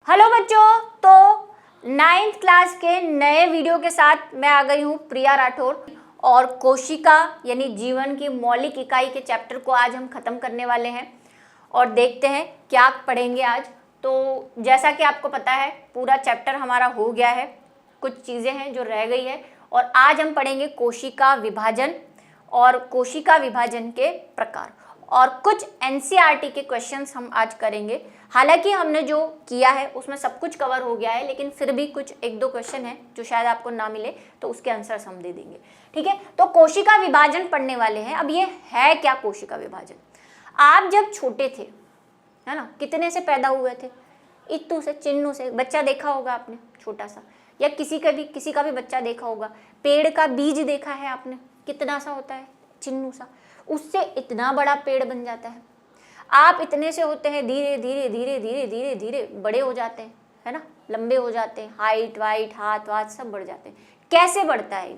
Hello बच्चों, तो 9th class के नए वीडियो के साथ मैं आ गई हूँ प्रिया राठौर। और कोशिका यानी जीवन की मौलिक इकाई के चैप्टर को आज हम ख़त्म करने वाले हैं और देखते हैं क्या पढ़ेंगे आज। तो जैसा कि आपको पता है पूरा चैप्टर हमारा हो गया है, कुछ चीज़ें हैं जो रह गई है और आज हम पढ़ेंगे कोशिका विभाजन और कोशिका विभाजन के प्रकार और कुछ एनसीईआरटी के क्वेश्चंस हम आज करेंगे। हालांकि हमने जो किया है उसमें सब कुछ कवर हो गया है, लेकिन फिर भी कुछ एक दो क्वेश्चन हैं जो शायद आपको ना मिले, तो उसके आंसर्स हम दे देंगे। ठीक है, तो कोशिका विभाजन पढ़ने वाले हैं। अब ये है क्या कोशिका विभाजन? आप जब छोटे थे, है ना, कितने से पैदा हुए थे? इत्तू से, चिन्नू से। बच्चा देखा होगा आपने छोटा सा, या किसी का भी बच्चा देखा होगा। पेड़ का बीज देखा है आपने, कितना सा होता है? चिन्नू सा। उससे इतना बड़ा पेड़ बन जाता है। आप इतने से होते हैं, धीरे धीरे धीरे धीरे धीरे धीरे बड़े हो जाते हैं, है ना, लंबे हो जाते हैं, हाइट वाइट हाथ वाथ सब बढ़ जाते हैं। कैसे बढ़ता है?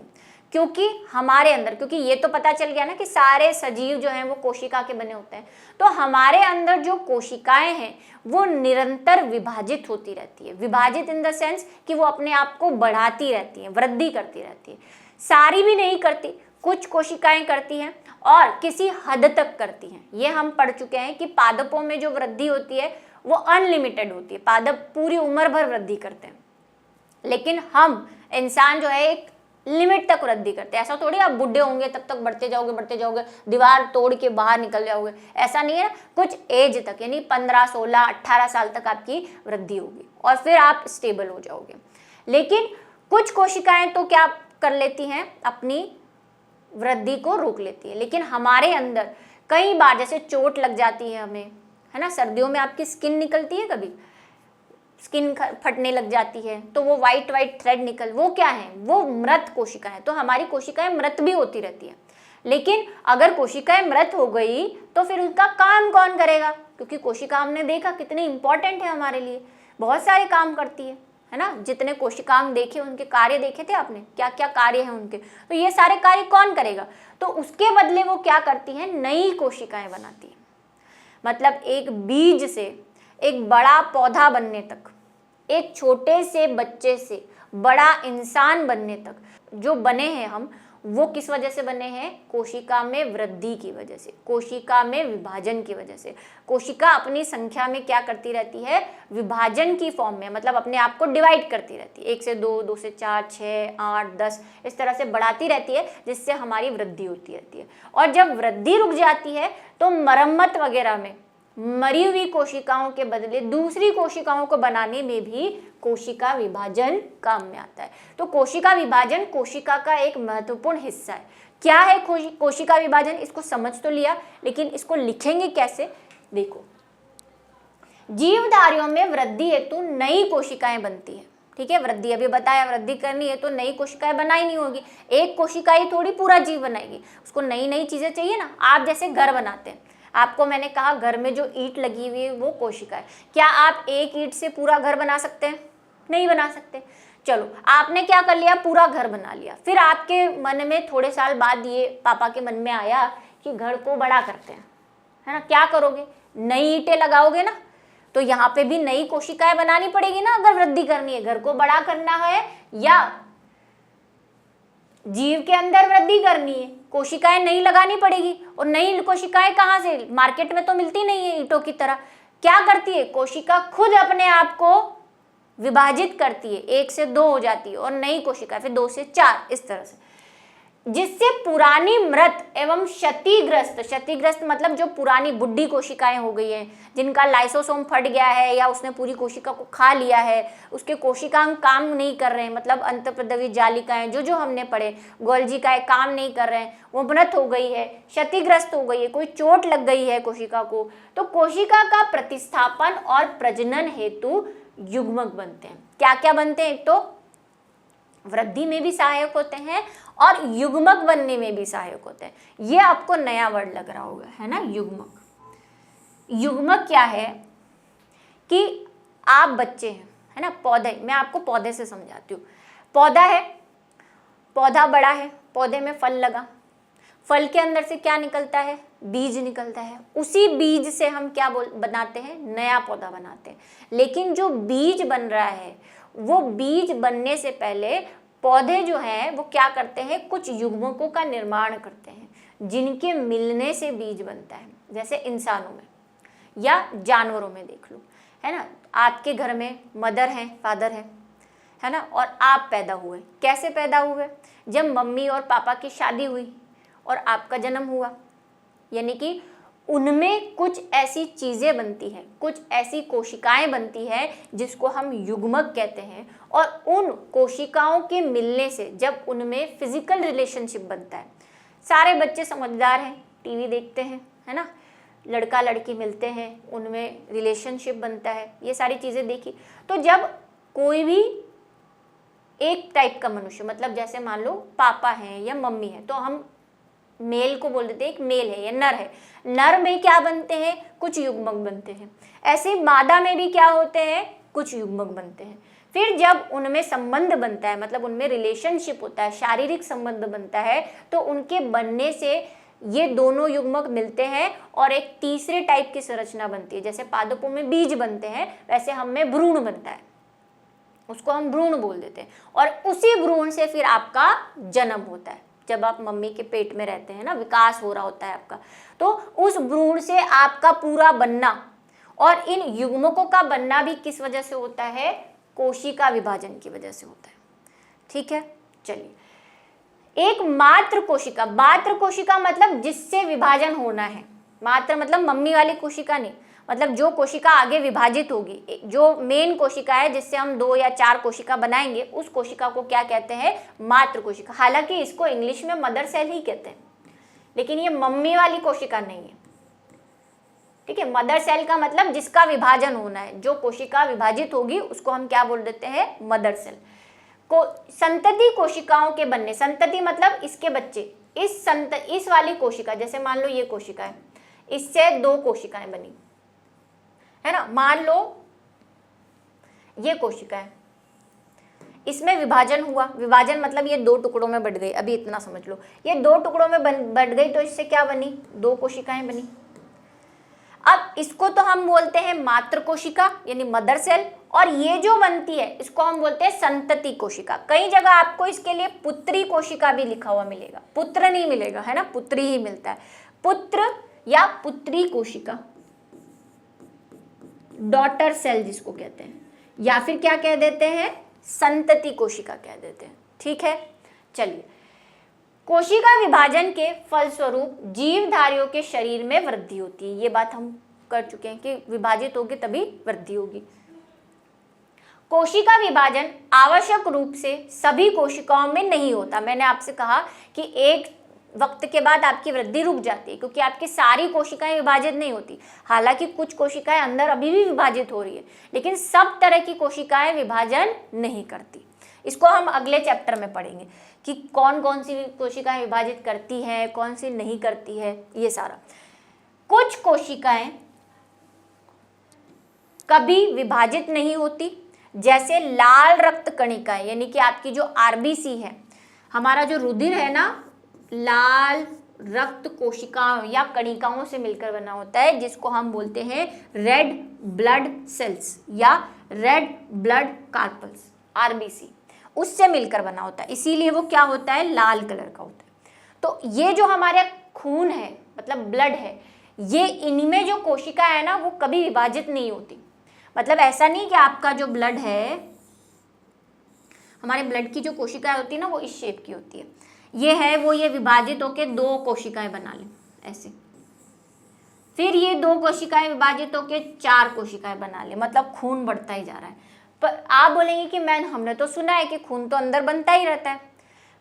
क्योंकि हमारे अंदर, क्योंकि ये तो पता चल गया ना कि सारे सजीव जो हैं वो कोशिका के बने होते हैं, तो हमारे अंदर जो कोशिकाएं हैं वो निरंतर विभाजित होती रहती है। विभाजित इन द सेंस कि वो अपने आप को बढ़ाती रहती हैं, वृद्धि करती रहती है। सारी भी नहीं करती, कुछ कोशिकाएं करती हैं और किसी हद तक करती हैं। ये हम पढ़ चुके हैं कि पादपों में जो वृद्धि होती है वो अनलिमिटेड होती है, पादप पूरी उम्र भर वृद्धि करते हैं। लेकिन हम इंसान जो है एक लिमिट तक वृद्धि करते हैं। ऐसा थोड़ी आप बुढ़े होंगे तब तक बढ़ते जाओगे, दीवार तोड़ के बाहर निकल जाओगे, ऐसा नहीं है ना। कुछ एज तक, यानी 15, 16, 18 साल तक आपकी वृद्धि होगी और फिर आप स्टेबल हो जाओगे। लेकिन कुछ कोशिकाएं तो क्या कर लेती हैं, अपनी वृद्धि को रोक लेती है। लेकिन हमारे अंदर कई बार जैसे चोट लग जाती है हमें, है ना, सर्दियों में आपकी स्किन निकलती है, कभी स्किन फटने लग जाती है, तो वो वाइट थ्रेड वो क्या है? वो मृत कोशिका है। तो हमारी कोशिकाएं मृत भी होती रहती है। लेकिन अगर कोशिकाएं मृत हो गई तो फिर उनका काम कौन करेगा? क्योंकि कोशिका हमने देखा कितनी इंपॉर्टेंट है हमारे लिए, बहुत सारे काम करती है ना। जितने कोशिकांग देखे, उनके कार्य देखे थे आपने, क्या क्या कार्य हैं उनके, तो ये सारे कार्य कौन करेगा? तो उसके बदले वो क्या करती हैं? नई कोशिकाएं बनाती हैं। मतलब एक बीज से एक बड़ा पौधा बनने तक, एक छोटे से बच्चे से बड़ा इंसान बनने तक जो बने हैं हम, वो किस वजह से बने हैं? कोशिका में वृद्धि की वजह से, कोशिका में विभाजन की वजह से। कोशिका अपनी संख्या में क्या करती रहती है? विभाजन की फॉर्म में, मतलब अपने आप को डिवाइड करती रहती है। 1 से 2, 2 से 4, 6, 8, 10 इस तरह से बढ़ाती रहती है, जिससे हमारी वृद्धि होती रहती है। और जब वृद्धि रुक जाती है तो मरम्मत वगैरह में मरी हुई कोशिकाओं के बदले दूसरी कोशिकाओं को बनाने में भी कोशिका विभाजन काम में आता है। तो कोशिका विभाजन कोशिका का एक महत्वपूर्ण हिस्सा है। क्या है कोशिका विभाजन? इसको समझ तो लिया, लेकिन इसको लिखेंगे कैसे? देखो, जीवधारियों में वृद्धि हेतु नई कोशिकाएं बनती है। ठीक है, वृद्धि अभी बताया, वृद्धि करनी है तो नई कोशिकाएं बनाई नहीं होगी। एक कोशिका ही थोड़ी पूरा जीव बनाएगी, उसको नई नई चीजें चाहिए ना। आप जैसे घर बनाते हैं, आपको मैंने कहा घर में जो ईंट लगी हुई है वो कोशिका है। क्या आप एक ईंट से पूरा घर बना सकते हैं? नहीं बना सकते। चलो, आपने क्या कर लिया? पूरा घर बना लिया। फिर आपके मन में थोड़े साल बाद ये पापा के मन में आया कि घर को बड़ा करते हैं, है ना। क्या करोगे? नई ईंटें लगाओगे ना। तो यहाँ पे भी नई कोशिकाएं बनानी पड़ेगी ना, अगर वृद्धि करनी है, घर को बड़ा करना है या जीव के अंदर वृद्धि करनी है, कोशिकाएं नई लगानी पड़ेगी। और नई कोशिकाएं कहाँ से? मार्केट में तो मिलती नहीं है ईंटों की तरह। क्या करती है कोशिका? खुद अपने आप को विभाजित करती है, 1 से 2 हो जाती है और नई कोशिका फिर 2 से 4 इस तरह से, जिससे पुरानी मृत एवं क्षतिग्रस्त मतलब जो पुरानी बुढ़ी कोशिकाएं हो गई हैं, जिनका लाइसोसोम फट गया है या उसने पूरी कोशिका को खा लिया है, उसके कोशिकांग काम नहीं कर रहे हैं, मतलब अंतःप्रद्रवी जालिकाएं जो हमने पढ़े, गोल्जिकाएं काम नहीं कर रहे हैं, वो मृत हो गई है, क्षतिग्रस्त हो गई है, कोई चोट लग गई है कोशिका को, तो कोशिका का प्रतिस्थापन और प्रजनन हेतु युग्मक बनते हैं। क्या क्या बनते हैं? एक तो वृद्धि में भी सहायक होते हैं और युग्मक बनने में भी सहायक होते हैं। ये आपको नया वर्ड लग रहा होगा, है ना, युग्मक। युग्मक क्या है कि आप बच्चे हैं, है ना, पौधे, मैं आपको पौधे से समझाती हूँ। पौधा है, पौधा बड़ा है, पौधे में फल लगा, फल के अंदर से क्या निकलता है? बीज निकलता है। उसी बीज से हम क्या बनाते हैं? नया पौधा बनाते हैं। लेकिन जो बीज बन रहा है वो बीज बनने से पहले पौधे जो हैं वो क्या करते हैं? कुछ युग्मकों का निर्माण करते हैं जिनके मिलने से बीज बनता है। जैसे इंसानों में या जानवरों में देख लो, है ना। आपके घर में मदर है, फादर है ना, और आप पैदा हुए। कैसे पैदा हुए? जब मम्मी और पापा की शादी हुई और आपका जन्म हुआ। यानी कि उनमें कुछ ऐसी चीज़ें बनती हैं, कुछ ऐसी कोशिकाएं बनती हैं जिसको हम युग्मक कहते हैं, और उन कोशिकाओं के मिलने से जब उनमें फिजिकल रिलेशनशिप बनता है। सारे बच्चे समझदार हैं, टीवी देखते हैं, है ना, लड़का लड़की मिलते हैं, उनमें रिलेशनशिप बनता है, ये सारी चीज़ें देखी। तो जब कोई भी एक टाइप का मनुष्य, मतलब जैसे मान लो पापा हैं या मम्मी है, तो हम मेल को बोल देते हैं एक मेल है या नर है। नर में क्या बनते हैं? कुछ युग्मक बनते हैं। ऐसे मादा में भी क्या होते हैं? कुछ युग्मक बनते हैं। फिर जब उनमें संबंध बनता है, मतलब उनमें रिलेशनशिप होता है, शारीरिक संबंध बनता है, तो उनके बनने से ये दोनों युग्मक मिलते हैं और एक तीसरे टाइप की संरचना बनती है। जैसे पादपों में बीज बनते हैं, वैसे हम में भ्रूण बनता है, उसको हम भ्रूण बोल देते हैं। और उसी भ्रूण से फिर आपका जन्म होता है। जब आप मम्मी के पेट में रहते हैं ना, विकास हो रहा होता है आपका, तो उस भ्रूण से आपका पूरा बनना, और इन युग्मकों का बनना भी किस वजह से होता है? कोशिका विभाजन की वजह से होता है। ठीक है, चलिए। एक मात्र कोशिका मतलब जिससे विभाजन होना है। मात्र मतलब मम्मी वाली कोशिका नहीं, मतलब जो कोशिका आगे विभाजित होगी, जो मेन कोशिका है जिससे हम 2 या 4 कोशिका बनाएंगे, उस कोशिका को क्या कहते हैं? मात्र कोशिका। हालांकि इसको इंग्लिश में मदर सेल ही कहते हैं, लेकिन ये मम्मी वाली कोशिका नहीं है। ठीक है, मदर सेल का मतलब जिसका विभाजन होना है, जो कोशिका विभाजित होगी उसको हम क्या बोल देते हैं? Mother cell. संतति कोशिकाओं के बनने, संतति मतलब इसके बच्चे, इस वाली कोशिका, जैसे मान लो ये कोशिका है, इससे 2 कोशिकाएं बनी, है ना। मान लो ये कोशिका है, इसमें विभाजन हुआ। विभाजन मतलब ये 2 टुकड़ों में बट गई। अभी इतना समझ लो, ये 2 टुकड़ों में बट गई, तो इससे क्या बनी? 2 कोशिकाएं बनी। अब इसको तो हम बोलते हैं मात्र कोशिका यानी मदर सेल, और ये जो बनती है इसको हम बोलते हैं संतति कोशिका। कई जगह आपको इसके लिए पुत्री कोशिका भी लिखा हुआ मिलेगा, पुत्र नहीं मिलेगा, है ना, पुत्री ही मिलता है। पुत्र या पुत्री कोशिका, डॉटर सेल जिसको कहते हैं, या फिर क्या कह देते हैं? संतति कोशिका कह देते हैं। ठीक है, चलिए। कोशिका विभाजन के फलस्वरूप जीवधारियों के शरीर में वृद्धि होती है। ये बात हम कर चुके हैं कि विभाजित होगी तभी वृद्धि होगी। कोशिका विभाजन आवश्यक रूप से सभी कोशिकाओं में नहीं होता। मैंने आपसे कहा कि एक वक्त के बाद आपकी वृद्धि रुक जाती है, क्योंकि आपकी सारी कोशिकाएं विभाजित नहीं होती। हालांकि कुछ कोशिकाएं अंदर अभी भी विभाजित हो रही है, लेकिन सब तरह की कोशिकाएं विभाजन नहीं करती। इसको हम अगले चैप्टर में पढ़ेंगे कि कौन कौन सी कोशिकाएं विभाजित करती हैं, कौन सी नहीं करती है, ये सारा। कुछ कोशिकाएं कभी विभाजित नहीं होती, जैसे लाल रक्त कणिकाएं, यानी कि आपकी जो आरबीसी है, हमारा जो रुधिर है ना, लाल रक्त कोशिकाओं या कणिकाओं से मिलकर बना होता है, जिसको हम बोलते हैं रेड ब्लड सेल्स या रेड ब्लड कार्पल्स, आरबीसी, उससे मिलकर बना होता है। इसीलिए वो क्या होता है? लाल कलर का होता है। तो ये जो हमारे खून है, मतलब ब्लड है, ये इनमें जो कोशिका है ना, वो कभी विभाजित नहीं होती। मतलब ऐसा नहीं कि आपका जो ब्लड है, हमारे ब्लड की जो कोशिकाएं होती है ना, वो इस शेप की होती है। ये है वो, ये विभाजित होकर 2 कोशिकाएं बना लें ऐसे, फिर ये 2 कोशिकाएं विभाजित होकर 4 कोशिकाएं बना ले, मतलब खून बढ़ता ही जा रहा है। पर आप बोलेंगे कि हमने तो सुना है कि खून तो अंदर बनता ही रहता है।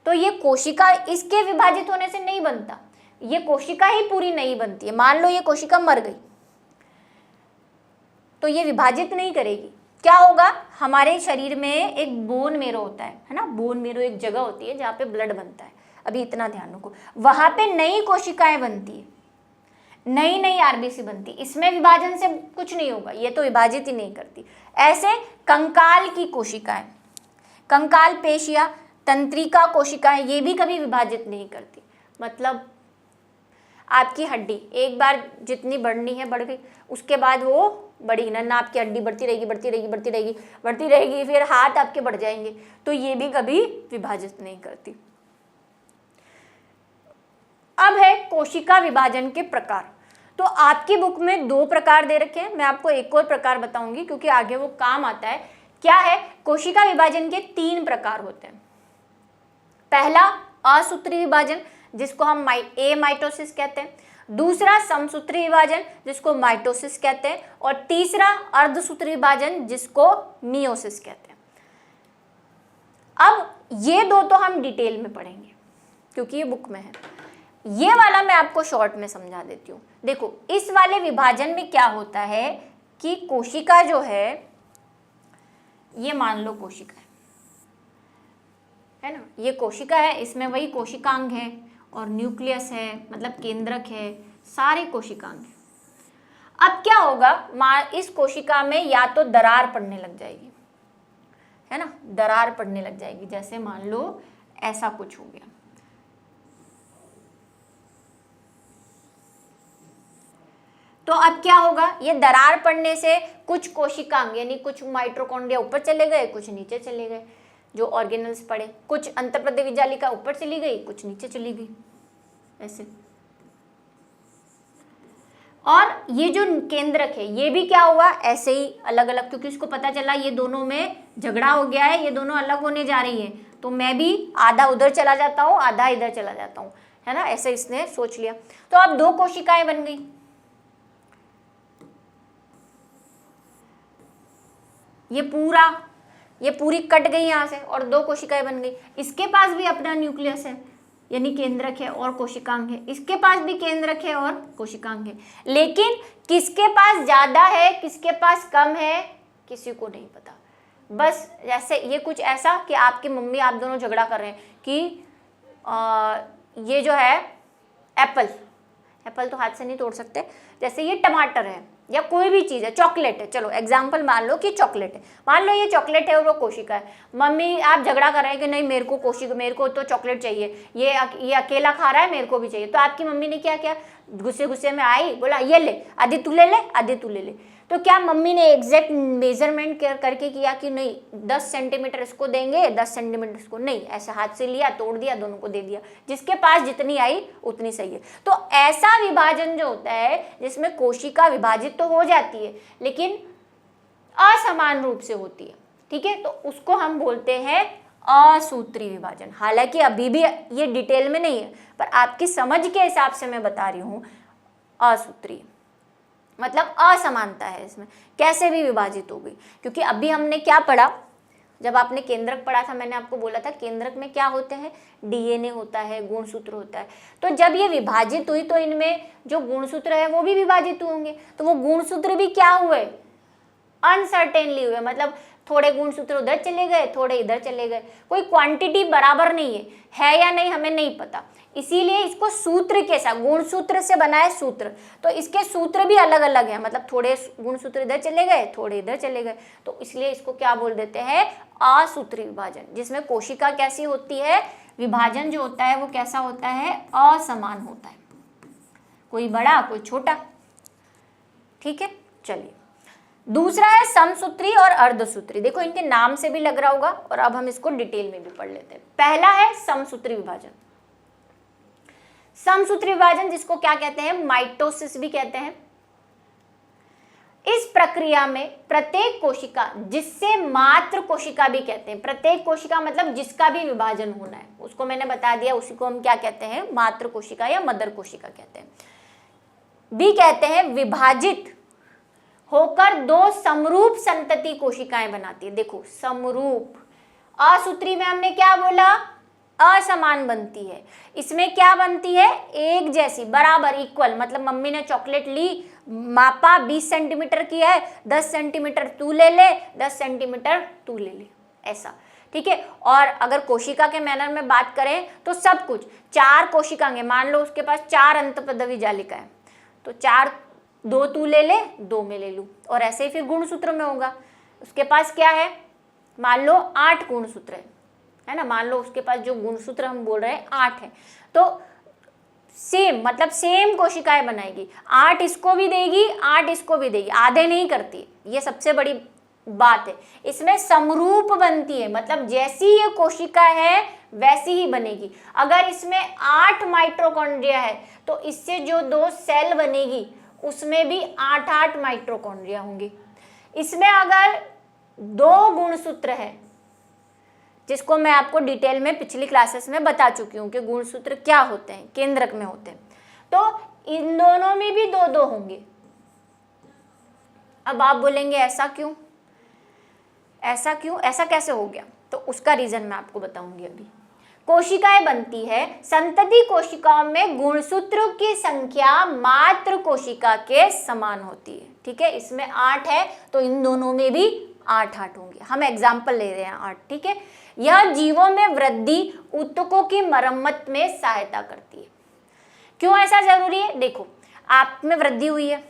तो ये कोशिका इसके विभाजित होने से नहीं बनता, ये कोशिका ही पूरी नहीं बनती है। मान लो ये कोशिका मर गई तो ये विभाजित नहीं करेगी। क्या होगा? हमारे शरीर में एक बोन मेरो होता है ना, बोन मेरो एक जगह होती है जहाँ पे ब्लड बनता है। अभी इतना ध्यान रखो, वहां पे नई कोशिकाएं बनती है, नई आरबीसी बनती। इसमें विभाजन से कुछ नहीं होगा, ये तो विभाजित ही नहीं करती। ऐसे कंकाल की कोशिकाएं, कंकाल पेशियां, तंत्रिका कोशिकाएं, ये भी कभी विभाजित नहीं करती। मतलब आपकी हड्डी एक बार जितनी बढ़नी है बढ़ गई, उसके बाद वो बढ़ी ना, आपकी हड्डी बढ़ती रहेगी बढ़ती रहेगी बढ़ती रहेगी बढ़ती रहेगी, फिर हाथ आपके बढ़ जाएंगे, तो ये भी कभी विभाजित नहीं करती। अब है कोशिका विभाजन के प्रकार। तो आपकी बुक में 2 प्रकार दे रखे हैं, मैं आपको एक और प्रकार बताऊंगी क्योंकि आगे वो काम आता है। क्या है? कोशिका विभाजन के 3 प्रकार होते हैं। पहला असूत्री विभाजन जिसको हम माइटोसिस कहते हैं, दूसरा समसूत्री विभाजन जिसको माइटोसिस कहते हैं, और तीसरा अर्धसूत्री विभाजन जिसको मियोसिस कहते हैं। अब ये 2 तो हम डिटेल में पढ़ेंगे क्योंकि ये बुक में है, ये वाला मैं आपको शॉर्ट में समझा देती हूँ। देखो इस वाले विभाजन में क्या होता है कि कोशिका जो है, ये मान लो कोशिका है ना, ये कोशिका है, इसमें वही कोशिकांग है और न्यूक्लियस है, मतलब केंद्रक है, सारे कोशिकांग है। अब क्या होगा, इस कोशिका में या तो दरार पड़ने लग जाएगी, है ना, दरार पड़ने लग जाएगी, जैसे मान लो ऐसा कुछ हो गया। तो अब क्या होगा, ये दरार पड़ने से कुछ कोशिकांग यानी कुछ माइटोकॉन्ड्रिया ऊपर चले गए, कुछ नीचे चले गए, जो ऑर्गेनल्स पड़े, कुछ अंतःप्रदेश विजालिका ऊपर चली गई, कुछ नीचे चली गई, ऐसे। और ये जो केंद्रक है ये भी क्या हुआ, ऐसे ही अलग अलग, क्योंकि इसको पता चला ये दोनों में झगड़ा हो गया है, ये दोनों अलग होने जा रही है, तो मैं भी आधा उधर चला जाता हूँ आधा इधर चला जाता हूँ, है ना, ऐसे इसने सोच लिया। तो अब 2 कोशिकाएं बन गई, ये पूरी कट गई यहाँ से और 2 कोशिकाएं बन गई। इसके पास भी अपना न्यूक्लियस है यानी केंद्रक है और कोशिकांग है, इसके पास भी केंद्रक है और कोशिकांग है, लेकिन किसके पास ज्यादा है किसके पास कम है किसी को नहीं पता। बस जैसे ये कुछ ऐसा कि आपकी मम्मी आप दोनों झगड़ा कर रहे हैं कि ये जो है एप्पल तो हाथ से नहीं तोड़ सकते, जैसे ये टमाटर है या कोई भी चीज़ है, चॉकलेट है, चलो एग्जाम्पल मान लो कि चॉकलेट है, मान लो ये चॉकलेट है और वो कोशिका है। मम्मी आप झगड़ा कर रहे हैं कि नहीं मेरे को तो चॉकलेट चाहिए, ये अकेला खा रहा है मेरे को भी चाहिए। तो आपकी मम्मी ने क्या किया, गुस्से में आई, बोला ये ले, आधी तू ले ले आधी तू ले ले। तो क्या मम्मी ने एग्जैक्ट मेजरमेंट करके किया कि नहीं 10 सेंटीमीटर इसको देंगे 10 सेंटीमीटर इसको, नहीं, ऐसे हाथ से लिया तोड़ दिया दोनों को दे दिया, जिसके पास जितनी आई उतनी सही है। तो ऐसा विभाजन जो होता है जिसमें कोशिका विभाजित तो हो जाती है लेकिन असमान रूप से होती है, ठीक है, तो उसको हम बोलते हैं असूत्री विभाजन। हालांकि अभी भी ये डिटेल में नहीं है पर आपकी समझ के हिसाब से मैं बता रही हूँ, असूत्री मतलब असमानता है इसमें, कैसे भी विभाजित हो गई। क्योंकि अभी हमने क्या पढ़ा, जब आपने केंद्रक पढ़ा था मैंने आपको बोला था केंद्रक में क्या होते हैं, डीएनए होता है, गुणसूत्र होता है। तो जब ये विभाजित हुई तो इनमें जो गुणसूत्र है वो भी विभाजित होंगे, तो वो गुणसूत्र भी क्या हुए, अनसर्टेनली हुए, मतलब थोड़े गुणसूत्र उधर चले गए थोड़े इधर चले गए, कोई क्वांटिटी बराबर नहीं है या नहीं हमें नहीं पता, इसीलिए इसको सूत्र के साथ, गुणसूत्र से बना है सूत्र, तो इसके सूत्र भी अलग अलग है, मतलब थोड़े गुणसूत्र इधर चले गए थोड़े इधर चले गए, तो इसलिए इसको क्या बोल देते हैं, असूत्री विभाजन, जिसमें कोशिका कैसी होती है, विभाजन जो होता है वो कैसा होता है, असमान होता है, कोई बड़ा कोई छोटा, ठीक है। चलिए दूसरा है समसूत्री और अर्धसूत्री, देखो इनके नाम से भी लग रहा होगा और अब हम इसको डिटेल में भी पढ़ लेते हैं। पहला है समसूत्री विभाजन। समसूत्री विभाजन जिसको क्या कहते हैं, माइटोसिस भी कहते हैं। इस प्रक्रिया में प्रत्येक कोशिका, जिससे मात्र कोशिका भी कहते हैं, प्रत्येक कोशिका मतलब जिसका भी विभाजन होना है, उसको मैंने बता दिया, उसी को हम क्या कहते हैं, मात्र कोशिका या मदर कोशिका कहते हैं, भी कहते हैं, विभाजित होकर 2 समरूप संतति कोशिकाएं बनाती है। देखो समरूप, असूत्री में हमने क्या बोला, असमान बनती है, इसमें क्या बनती है, एक जैसी बराबर इक्वल, मतलब मम्मी ने चॉकलेट ली, मापा 20 सेंटीमीटर की है, 10 सेंटीमीटर तू ले ले 10 सेंटीमीटर तू ले ले, ऐसा, ठीक है। और अगर कोशिका के मैनर में बात करें तो सब कुछ 4 कोशिकाएं, मान लो उसके पास 4 अंतःपदवी जालिका है, तो 4 2 तू ले ले 2 में ले लूँ, और ऐसे ही फिर गुणसूत्र में होगा, उसके पास क्या है, मान लो 8 गुणसूत्र है ना, मान लो उसके पास जो गुणसूत्र हम बोल रहे हैं 8 है, तो सेम, मतलब सेम कोशिकाएं बनाएगी, 8 इसको भी देगी 8 इसको भी देगी, आधे नहीं करती, ये सबसे बड़ी बात है। इसमें समरूप बनती है, मतलब जैसी ये कोशिका है वैसी ही बनेगी। अगर इसमें 8 माइटोकॉन्ड्रिया है तो इससे जो 2 सेल बनेगी उसमें भी 8-8 माइटोकॉन्ड्रिया होंगे। इसमें अगर 2 गुणसूत्र है, जिसको मैं आपको डिटेल में पिछली क्लासेस में बता चुकी हूँ कि गुणसूत्र क्या होते हैं, केंद्रक में होते हैं, तो इन दोनों में भी 2-2 होंगे। अब आप बोलेंगे ऐसा क्यों, ऐसा क्यों, ऐसा कैसे हो गया? तो उसका रीजन मैं आपको बताऊंगी अभी। कोशिकाएं बनती है, संतति कोशिकाओं में गुणसूत्रों की संख्या मात्र कोशिका के समान होती है। ठीक है, इसमें 8 है तो इन दोनों में भी 8-8 होंगे। हम एग्जाम्पल ले रहे हैं 8। ठीक है, यह जीवों में वृद्धि, ऊतकों की मरम्मत में सहायता करती है। क्यों ऐसा जरूरी है? देखो, आप में वृद्धि हुई है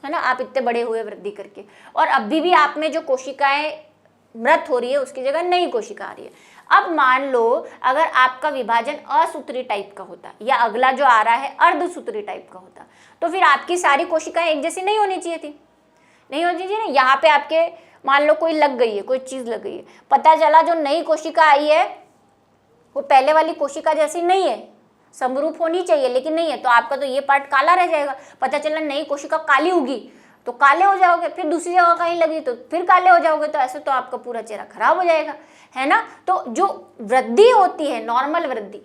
ना, आप इतने बड़े हुए वृद्धि करके, और अभी भी आप में जो कोशिकाएं मृत हो रही है उसकी जगह नई कोशिका आ रही है। अब मान लो अगर आपका विभाजन असूत्री टाइप का होता या अगला जो आ रहा है अर्धसूत्री टाइप का होता, तो फिर आपकी सारी कोशिकाएं एक जैसी नहीं होनी चाहिए थी, नहीं होनी चाहिए ना। यहाँ पे आपके मान लो कोई लग गई है, कोई चीज लग गई है, पता चला जो नई कोशिका आई है वो पहले वाली कोशिका जैसी नहीं है, समरूप होनी चाहिए लेकिन नहीं है, तो आपका तो ये पार्ट काला रह जाएगा। पता चला नई कोशिका काली होगी तो काले हो जाओगे, फिर दूसरी जगह कहीं लगी तो फिर काले हो जाओगे, तो ऐसे तो आपका पूरा चेहरा खराब हो जाएगा, है ना। तो जो वृद्धि होती है, नॉर्मल वृद्धि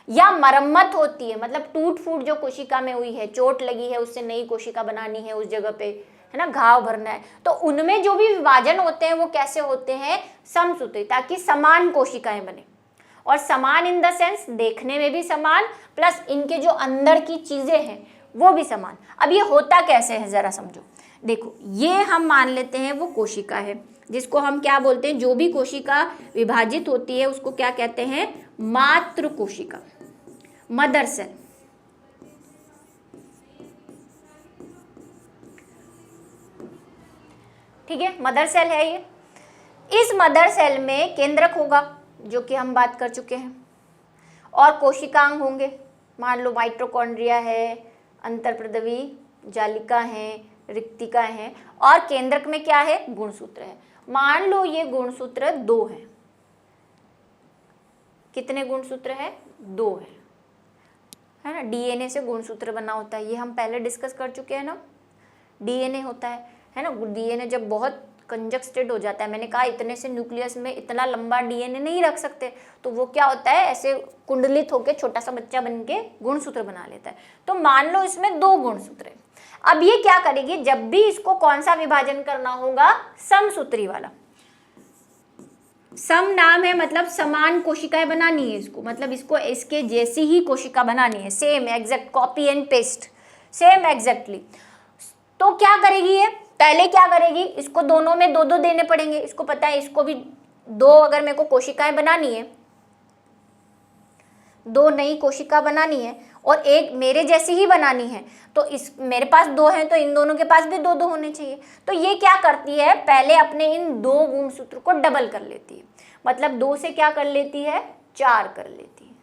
या मरम्मत होती है, मतलब टूट फूट जो कोशिका में हुई है, चोट लगी है, उससे नई कोशिका बनानी है उस जगह पे, है ना, घाव भरना है, तो उनमें जो भी विभाजन होते हैं वो कैसे होते हैं? समसूत्री, ताकि समान कोशिकाएं बने। और समान इन द सेंस देखने में भी समान, प्लस इनके जो अंदर की चीजें हैं वो भी समान। अब ये होता कैसे है जरा समझो। देखो, ये हम मान लेते हैं वो कोशिका है, जिसको हम क्या बोलते हैं, जो भी कोशिका विभाजित होती है उसको क्या कहते हैं? मातृ कोशिका, मदर सेल। ठीक है, मदर सेल है ये। इस मदर सेल में केंद्रक होगा, जो कि हम बात कर चुके हैं, और कोशिकांग होंगे, मान लो माइटोकॉन्ड्रिया है, अंतर्प्रदवी जालिका है, रिक्तिका है, और केंद्रक में क्या है? गुणसूत्र है। मान लो ये गुणसूत्र 2 है। कितने गुणसूत्र है? 2 है ना। डीएनए से गुणसूत्र बना होता है, ये हम पहले डिस्कस कर चुके हैं ना। डीएनए होता है ना। डीएनए जब बहुत कंजस्टेड हो जाता है, मैंने कहा इतने से न्यूक्लियस में इतना लंबा डीएनए नहीं रख सकते, तो वो क्या होता है, ऐसे कुंडलित होकर छोटा सा बच्चा बन के गुणसूत्र बना लेता है। तो मान लो इसमें 2 गुणसूत्र है। अब ये क्या करेगी, जब भी इसको कौन सा विभाजन करना होगा? समसूत्री वाला। सम नाम है, मतलब समान कोशिकाएं बनानी है इसको, मतलब इसको इसके जैसी ही कोशिका बनानी है, same exact, copy and paste, same exactly. तो क्या करेगी ये? पहले क्या करेगी, इसको दोनों में 2-2 देने पड़ेंगे। इसको पता है इसको भी 2, अगर मेरे को कोशिकाएं बनानी है, 2 नई कोशिका बनानी है और एक मेरे जैसी ही बनानी है, तो इस मेरे पास 2 हैं तो इन दोनों के पास भी 2-2 होने चाहिए। तो ये क्या करती है, पहले अपने इन 2 गुणसूत्र को डबल कर लेती है, मतलब 2 से क्या कर लेती है? 4 कर लेती है।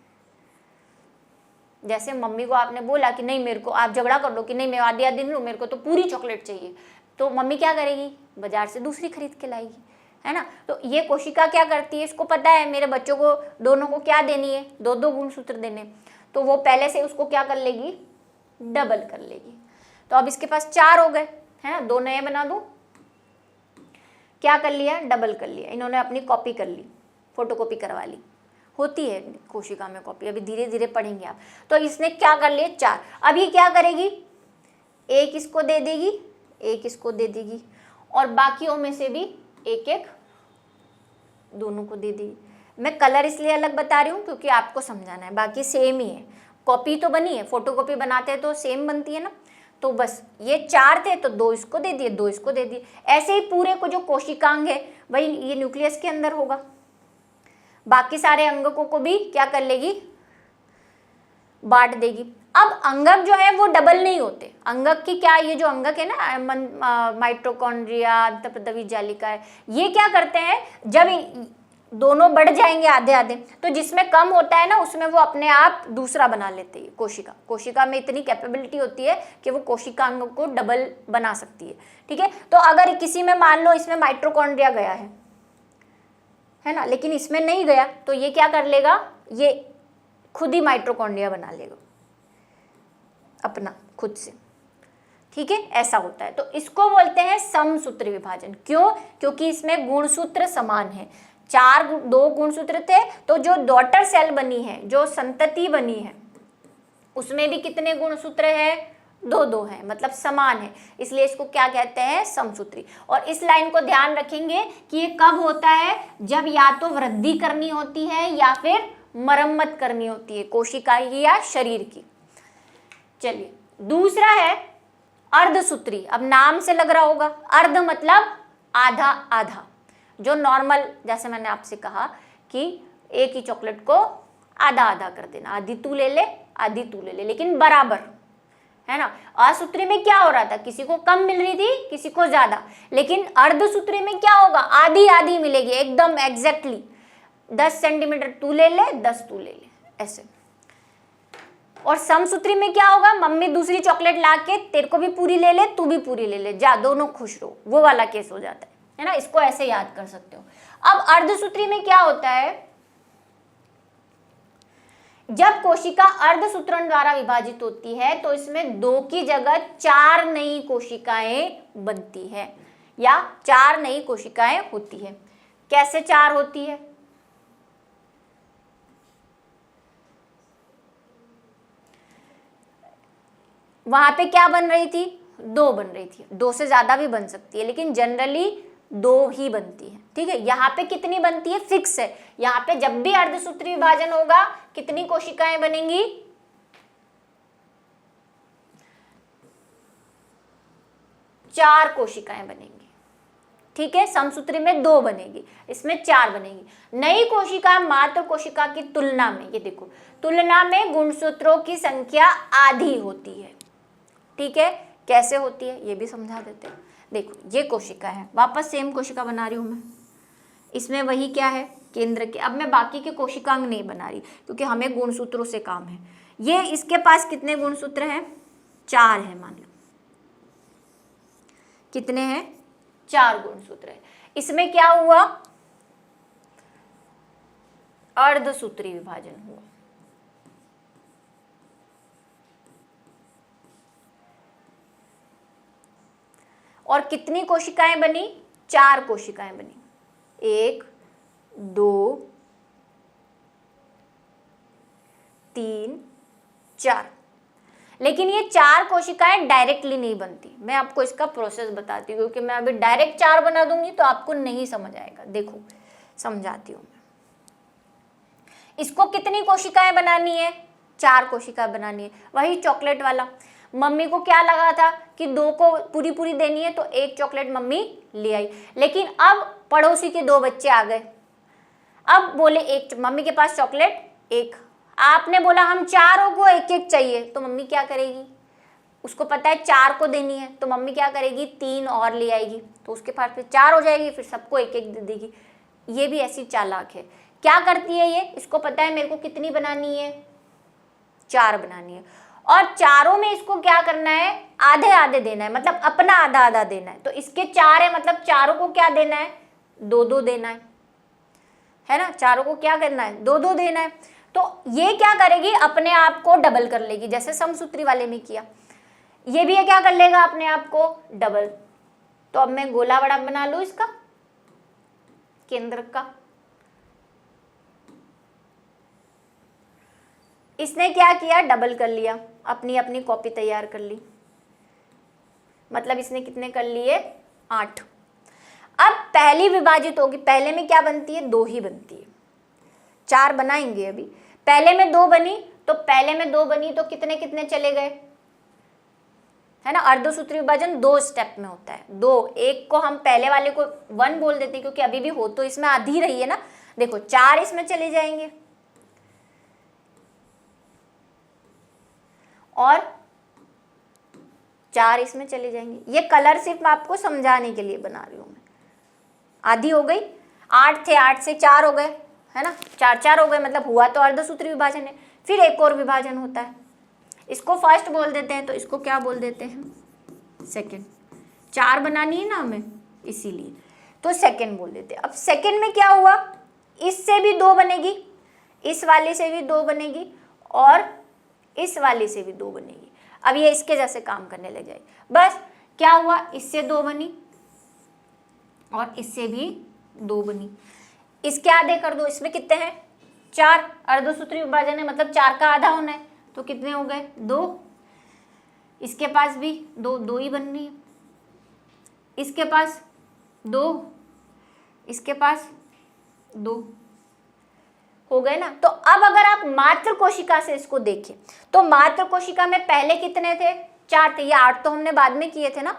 जैसे मम्मी को आपने बोला कि नहीं, मेरे को आप झगड़ा कर लो कि नहीं मैं आधी दिन लूँ, मेरे को तो पूरी चॉकलेट चाहिए, तो मम्मी क्या करेगी? बाजार से दूसरी खरीद के लाएगी, है ना। तो ये कोशिका क्या करती है, इसको पता है मेरे बच्चों को दोनों को क्या देनी है, 2-2 गुणसूत्र देने, तो वो पहले से उसको क्या कर लेगी? डबल कर लेगी। तो अब इसके पास 4 हो गए, है ना। 2 नए बना दूं, क्या कर लिया? डबल कर लिया। इन्होंने अपनी कॉपी कर ली, फोटोकॉपी करवा ली, होती है कोशिका में कॉपी, अभी धीरे धीरे पढ़ेंगे आप। तो इसने क्या कर लिया? 4। अब ये क्या करेगी? एक इसको दे देगी, एक इसको दे देगी, और बाकियों में से भी एक एक दोनों को दे देगी। मैं कलर इसलिए अलग बता रही हूँ क्योंकि आपको समझाना है, बाकी सेम ही है। कॉपी तो बनी है, फोटोकॉपी बनाते हैं तो सेम बनती है ना। तो बस ये 4 थे तो 2 इसको दे दिए, 2 इसको दे दिए। ऐसे ही पूरे को जो कोशिकांग है वही ये न्यूक्लियस के अंदर होगा, बाकी सारे अंगकों को भी क्या कर लेगी? बांट देगी। अब अंगक जो है वो डबल नहीं होते। अंगक की क्या, ये जो अंगक है ना, माइटोकॉन्ड्रिया, अंतर्प्रदवी जालिका है, ये क्या करते हैं, जब दोनों बढ़ जाएंगे आधे आधे, तो जिसमें कम होता है ना उसमें वो अपने आप दूसरा बना लेते हैं। कोशिका में इतनी कैपेबिलिटी होती है कि वो कोशिकांग को डबल बना सकती है। ठीक है, तो अगर किसी में मान लो इसमें माइटोकॉन्ड्रिया गया है ना, लेकिन इसमें नहीं गया, तो ये क्या कर लेगा, ये खुद ही माइटोकॉन्ड्रिया बना लेगा अपना खुद से। ठीक है, ऐसा होता है। तो इसको बोलते हैं समसूत्री विभाजन। क्यों? क्योंकि इसमें गुणसूत्र समान है। दो गुणसूत्र थे, तो जो डॉटर सेल बनी है, जो संतति बनी है, उसमें भी कितने गुणसूत्र है? दो है, मतलब समान है, इसलिए इसको क्या कहते हैं? समसूत्री। और इस लाइन को ध्यान रखेंगे कि ये कब होता है? जब या तो वृद्धि करनी होती है या फिर मरम्मत करनी होती है कोशिका की या शरीर की। चलिए, दूसरा है अर्धसूत्री। अब नाम से लग रहा होगा, अर्ध मतलब आधा आधा। जो नॉर्मल, जैसे मैंने आपसे कहा कि एक ही चॉकलेट को आधा आधा कर देना, आधी तू ले ले आधी तू ले ले, लेकिन बराबर, है ना। असूत्री में क्या हो रहा था? किसी को कम मिल रही थी, किसी को ज्यादा। लेकिन अर्धसूत्री में क्या होगा? आधी आधी मिलेगी, एकदम एग्जैक्टली। 10 सेंटीमीटर तू ले ले, 10 तू ले ले, ऐसे। और समसूत्री में क्या होगा? मम्मी दूसरी चॉकलेट ला के तेरे को भी पूरी ले ले, तू भी पूरी ले ले, जा दोनों खुश रहो, वो वाला केस हो जाता है ना। इसको ऐसे याद कर सकते हो। अब अर्धसूत्री में क्या होता है? जब कोशिका अर्धसूत्रण द्वारा विभाजित होती है तो इसमें 2 की जगह 4 नई कोशिकाएं बनती है या 4 नई कोशिकाएं होती है। कैसे 4 होती है? वहां पे क्या बन रही थी? 2 बन रही थी। 2 से ज्यादा भी बन सकती है, लेकिन जनरली 2 ही बनती है। ठीक है, यहाँ पे कितनी बनती है? फिक्स है। यहाँ पे जब भी अर्धसूत्री विभाजन होगा कितनी कोशिकाएं बनेंगी? 4 कोशिकाएं बनेंगी। ठीक है, समसूत्री में 2 बनेगी, इसमें 4 बनेगी। नई कोशिका मात्र कोशिका की तुलना में, ये देखो, तुलना में गुणसूत्रों की संख्या आधी होती है। ठीक है, कैसे होती है ये भी समझा देते हैं। देखो, ये कोशिका है, वापस सेम कोशिका बना रही हूं मैं। इसमें वही क्या है? केंद्र के। अब मैं बाकी के कोशिकांग नहीं बना रही क्योंकि हमें गुणसूत्रों से काम है। ये इसके पास कितने गुणसूत्र हैं? 4 है, मान लो। कितने हैं? 4 गुणसूत्र है। इसमें क्या हुआ? अर्धसूत्री विभाजन हुआ। और कितनी कोशिकाएं बनी? 4 कोशिकाएं बनी। 1 2 3 4। लेकिन ये 4 कोशिकाएं डायरेक्टली नहीं बनती। मैं आपको इसका प्रोसेस बताती हूँ, क्योंकि मैं अभी डायरेक्ट 4 बना दूंगी तो आपको नहीं समझ आएगा। देखो, समझाती हूँ मैं। इसको कितनी कोशिकाएं बनानी है? 4 कोशिका बनानी है। वही चॉकलेट वाला, मम्मी को क्या लगा था कि 2 को पूरी पूरी देनी है, तो 1 चॉकलेट मम्मी ले आई। लेकिन अब पड़ोसी के 2 बच्चे आ गए, अब बोले एक, मम्मी के पास चॉकलेट 1, आपने बोला हम 4 को 1-1 चाहिए, तो मम्मी क्या करेगी? उसको पता है 4 को देनी है, तो मम्मी क्या करेगी? 3 और ले आएगी, तो उसके पास फिर 4 हो जाएगी, फिर सबको 1-1 दे देगी। ये भी ऐसी चालाक है। क्या करती है ये? इसको पता है मेरे को कितनी बनानी है? 4 बनानी है। और चारों में इसको क्या करना है? आधे आधे देना है, मतलब अपना आधा आधा देना है। तो इसके 4 है, मतलब चारों को क्या देना है? 2-2 देना है ना। चारों को क्या करना है? 2-2 देना है। तो ये क्या करेगी? अपने आप को डबल कर लेगी, जैसे समसूत्री वाले में किया। ये भी क्या कर लेगा? अपने आप को डबल। तो अब मैं गोला बड़ा बना लूं इसका, केंद्र का। इसने क्या किया? डबल कर लिया, अपनी अपनी कॉपी तैयार कर ली। मतलब इसने कितने कर लिए? 8। अब पहली विभाजित होगी। पहले में क्या बनती है? 2 ही बनती है। 4 बनाएंगे अभी। पहले में 2 बनी, तो पहले में 2 बनी तो कितने कितने चले गए, है ना। अर्धसूत्री विभाजन 2 स्टेप में होता है। 2, एक को हम पहले वाले को 1 बोल देते हैं, क्योंकि अभी भी हो तो इसमें आधी रही है ना। देखो, 4 इसमें चले जाएंगे और 4 इसमें चले जाएंगे। ये कलर सिर्फ आपको समझाने के लिए बना रही हूं मैं। आधी हो गई। 8 थे, 8 से 4 हो गए, है ना, 4 4 हो गए, मतलब हुआ तो अर्धसूत्री विभाजन है। फिर एक और विभाजन होता है, इसको फर्स्ट बोल देते हैं, तो इसको क्या बोल देते हैं, सेकंड। 4 बनानी है ना हमें, इसीलिए तो सेकंड बोल देते हैं। अब सेकंड में क्या हुआ, इससे भी 2 बनेगी, इस वाले से भी 2 बनेगी और इस वाले से भी 2 बनेगी। अब ये इसके जैसे काम करने लग जाएगी। बस क्या हुआ, इससे 2 बनी और इससे भी 2 बनी। इसके आधे कर दो, इसमें कितने हैं 4, अर्धसूत्री विभाजन है मतलब 4 का आधा होना है, तो कितने हो गए 2। इसके पास भी 2 2 ही बन रही है, इसके पास 2, इसके पास 2 हो गए ना। तो अब अगर आप मात्र कोशिका से इसको देखें तो मात्र कोशिका में पहले कितने थे, 4 थे, ये 8 तो हमने बाद में किए थे ना,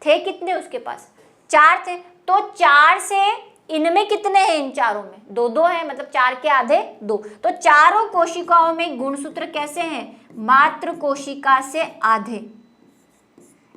थे कितने उसके पास 4 थे, तो 4 से इनमें कितने हैं, इन चारों में 2 2 है, मतलब 4 के आधे 2। तो चारों कोशिकाओं में गुणसूत्र कैसे हैं, मात्र कोशिका से आधे,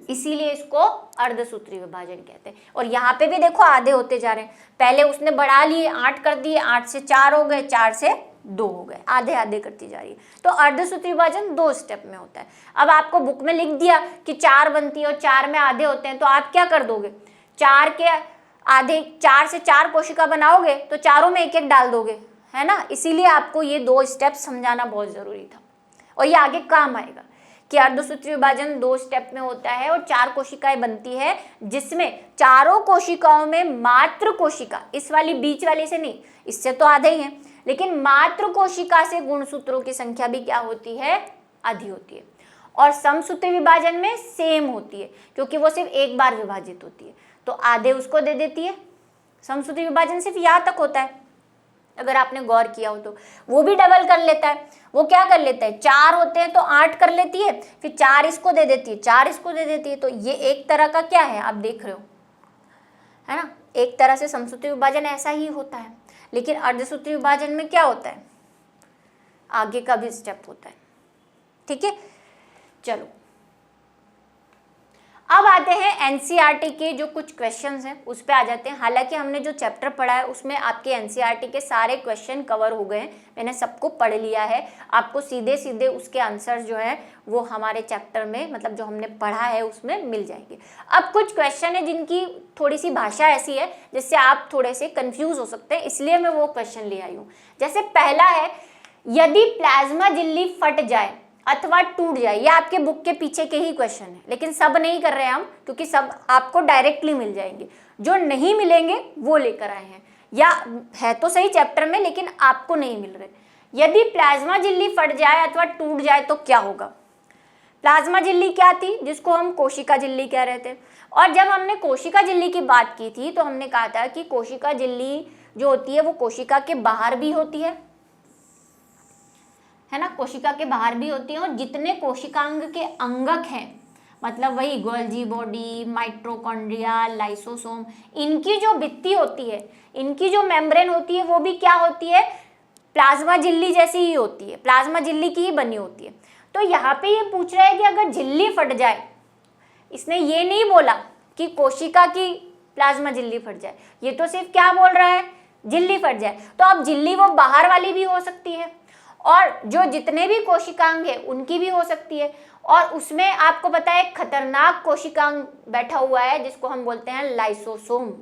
इसीलिए इसको अर्धसूत्री विभाजन कहते हैं। और यहाँ पे भी देखो आधे होते जा रहे हैं, पहले उसने बढ़ा लिए 8 कर दिए, 8 से 4 हो गए, 4 से 2 हो गए, आधे आधे करती जा रही है। तो अर्धसूत्री विभाजन 2 स्टेप में होता है। अब आपको बुक में लिख दिया कि 4 बनती है और 4 में आधे होते हैं, तो आप क्या कर दोगे, 4 के आधे, 4 से 4 कोशिका बनाओगे तो चारों में एक एक डाल दोगे, है ना। इसीलिए आपको ये 2 स्टेप समझाना बहुत जरूरी था और ये आगे काम आएगा कि अर्धसूत्री विभाजन 2 स्टेप में होता है और 4 कोशिकाएं बनती है, जिसमें चारों कोशिकाओं में मात्र कोशिका, इस वाली बीच वाली से नहीं, इससे तो आधे ही हैं, लेकिन मात्र कोशिका से गुणसूत्रों की संख्या भी क्या होती है, आधी होती है। और समसूत्री विभाजन में सेम होती है, क्योंकि वो सिर्फ एक बार विभाजित होती है, तो आधे उसको दे देती है। समसूत्री विभाजन सिर्फ यहाँ तक होता है, अगर आपने गौर किया हो तो। वो भी डबल कर लेता है, वो क्या कर लेता है, 4 होते हैं तो 8 कर लेती है, फिर 4 इसको दे देती है, 4 इसको दे देती है। तो ये एक तरह का क्या है, आप देख रहे हो, है ना, एक तरह से समसूत्री विभाजन ऐसा ही होता है। लेकिन अर्धसूत्री विभाजन में क्या होता है, आगे का भी स्टेप होता है, ठीक है। चलो अब आते हैं एनसीईआरटी के जो कुछ क्वेश्चंस हैं उस पे आ जाते हैं। हालांकि हमने जो चैप्टर पढ़ा है उसमें आपके एनसीईआरटी के सारे क्वेश्चन कवर हो गए हैं, मैंने सबको पढ़ लिया है। आपको सीधे सीधे उसके आंसर जो है वो हमारे चैप्टर में, मतलब जो हमने पढ़ा है उसमें मिल जाएंगे। अब कुछ क्वेश्चन है जिनकी थोड़ी सी भाषा ऐसी है जिससे आप थोड़े से कन्फ्यूज हो सकते हैं, इसलिए मैं वो क्वेश्चन ले आई हूँ। जैसे पहला है, यदि प्लाज्मा झिल्ली फट जाए अथवा टूट जाए, ये आपके बुक के पीछे के ही क्वेश्चन है, लेकिन सब नहीं कर रहे हैं हम, क्योंकि सब आपको डायरेक्टली मिल जाएंगे। जो नहीं मिलेंगे वो लेकर आए हैं, या है तो सही चैप्टर में लेकिन आपको नहीं मिल रहे। यदि प्लाज्मा झिल्ली फट जाए अथवा टूट जाए तो क्या होगा। प्लाज्मा झिल्ली क्या थी, जिसको हम कोशिका झिल्ली कह रहे थे। और जब हमने कोशिका झिल्ली की बात की थी तो हमने कहा था कि कोशिका झिल्ली जो होती है वो कोशिका के बाहर भी होती है ना, कोशिका के बाहर भी होती है। और जितने कोशिकांग के अंगक हैं, मतलब वही गोल्जी बॉडी, माइटोकॉन्ड्रिया, लाइसोसोम, इनकी जो भित्ति होती है, इनकी जो मेम्ब्रेन होती है वो भी क्या होती है, प्लाज्मा झिल्ली जैसी ही होती है, प्लाज्मा झिल्ली की ही बनी होती है। तो यहाँ पे ये पूछ रहा है कि अगर झिल्ली फट जाए, इसने ये नहीं बोला कि कोशिका की प्लाज्मा झिल्ली फट जाए, ये तो सिर्फ क्या बोल रहा है, झिल्ली फट जाए। तो अब झिल्ली वो बाहर वाली भी हो सकती है और जो जितने भी कोशिकांग है उनकी भी हो सकती है। और उसमें आपको पता है खतरनाक कोशिकांग बैठा हुआ है जिसको हम बोलते हैं लाइसोसोम,